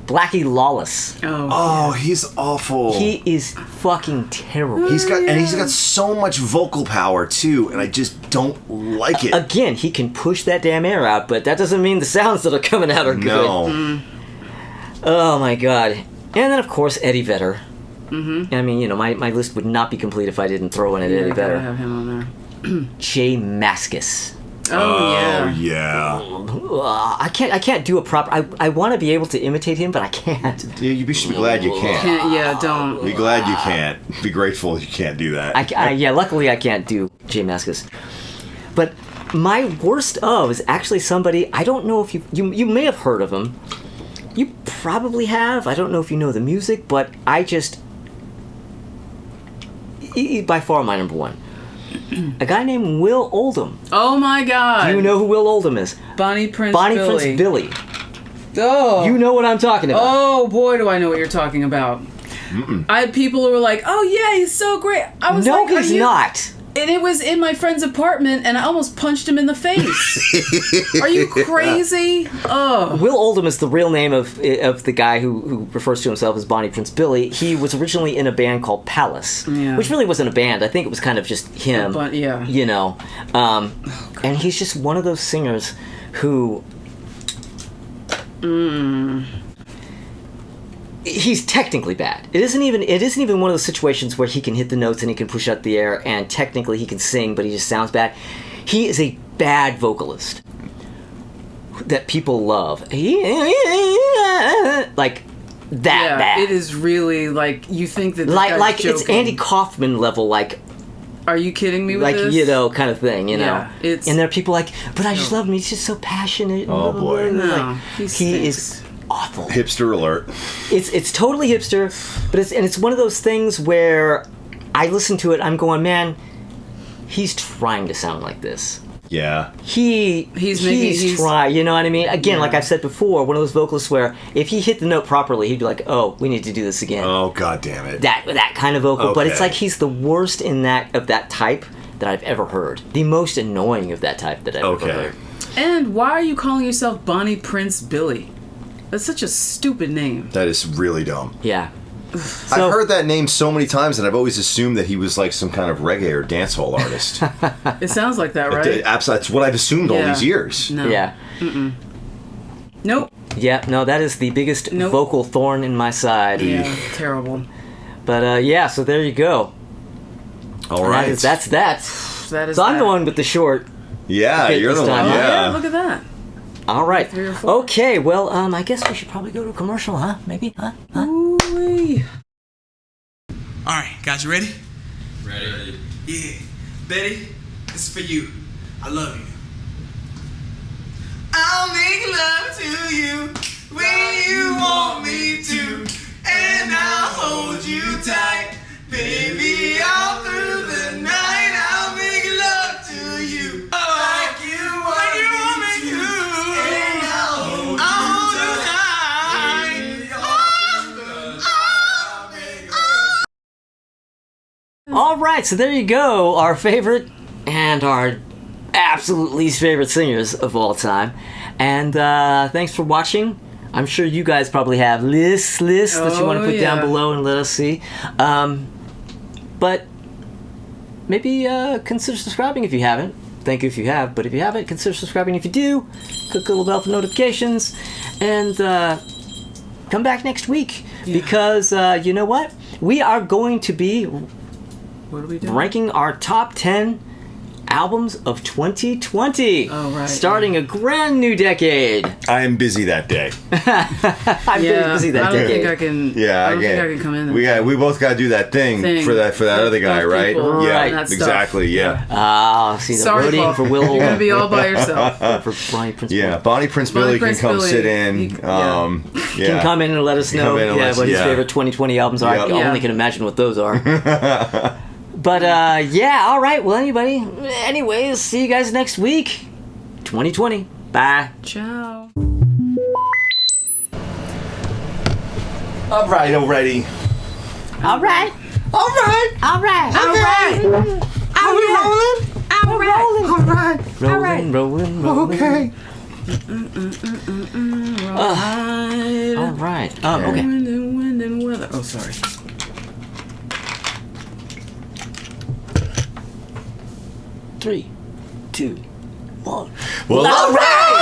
Blackie Lawless. Oh, he's awful. He is fucking terrible. He's got so much vocal power too, and I just don't like it. Again, he can push that damn air out, but that doesn't mean the sounds that are coming out are good. No. Oh my god. And then of course Eddie Vedder. I mean, you know, my list would not be complete if I didn't throw in Eddie I Vedder. gotta have him on there. Jay Mascis. Oh yeah. I can't do a proper. I want to be able to imitate him, but I can't. Yeah, you should be glad you can't. Don't. Be glad you can't. Be grateful you can't do that. Yeah, luckily I can't do Jay Mascis. But my worst of is actually somebody, I don't know if you may have heard of him. You probably have. I don't know if you know the music, but he's by far my number one. A guy named Will Oldham. Oh my god. Do you know who Will Oldham is? Bonnie Prince Billy. Oh. You know what I'm talking about. Oh boy, do I know what you're talking about. I had people who were like, "Oh yeah, he's so great." I was no, like, he's not. And it was in my friend's apartment, and I almost punched him in the face. Are you crazy? Oh. Will Oldham is the real name of the guy who refers to himself as Bonnie Prince Billy. He was originally in a band called Palace, which really wasn't a band. I think it was kind of just him. Yeah. You know, and he's just one of those singers who. He's technically bad. It isn't even one of those situations where he can hit the notes and he can push out the air and technically he can sing, but he just sounds bad. He is a bad vocalist that people love. Like that bad. It is really like you think that like it's Andy Kaufman level. Like, are you kidding me with like, this? you know, kind of thing, you know. Yeah, and there are people like, but I just love him. He's just so passionate. Oh boy. No, he is awful. Hipster alert. It's totally hipster, but it's one of those things where I listen to it, I'm going, man, he's trying to sound like this. Yeah. He's trying, you know what I mean? Again, like I've said before, one of those vocalists where if he hit the note properly, he'd be like, oh, we need to do this again. Oh, god damn it. That kind of vocal, but it's Okay. like he's the worst of that type that I've ever heard. The most annoying of that type that I've ever heard. And why are you calling yourself Bonnie Prince Billy? That's such a stupid name. That is really dumb. Yeah. I've heard that name so many times, and I've always assumed that he was like some kind of reggae or dancehall artist. It sounds like that, right? Absolutely, that's what I've assumed all these years. No. Yeah. Nope. Yeah, no, that is the biggest vocal thorn in my side. Yeah, terrible. But yeah, so there you go. All right. That's that. That is so I'm the one with the short. Yeah, bit you're this the one. time. Yeah. Look at that. All right. 3 or 4. Okay, well, I guess we should probably go to a commercial, huh? Maybe? Huh? Ooh-wee. All right, guys, you ready? Ready. Yeah. Betty, this is for you. I love you. I'll make love to you when you want me to, and I'll hold you tight, baby, all through the night. I'll make love to you like you want me to, and I'll hold you tight. All right, so there you go. Our favorite and our absolute least favorite singers of all time. And thanks for watching. I'm sure you guys probably have lists that you want to put down below and let us see. But maybe consider subscribing if you haven't. Thank you if you have, but if you haven't, consider subscribing if you do. Click the little bell for notifications. And come back next week because you know what? We are going to be ranking our top 10 albums of 2020. Oh, right. Starting a brand new decade. I am busy that day. I'm very busy that I don't decade. think I can. Yeah, I don't think I can come in. We both got to do that thing for that other guy, right? people, Yeah, right, that stuff. exactly. Yeah. See, the Sorry, voting Paul. for Will. You're gonna be all by yourself. For Bonnie Prince. Yeah, Bonnie Prince Billy can come sit in. Can come in and let us know what his favorite 2020 albums are. I only can imagine what those are. But yeah, all right. Well, anyways, see you guys next week. 2020. Bye. Ciao. All right, already. All right. All right. All right. All right. Are we rolling? Rolling. All right. Rolling. Okay. All right. Okay. Wind and weather. Oh, sorry. Three, two, one. Well, all right.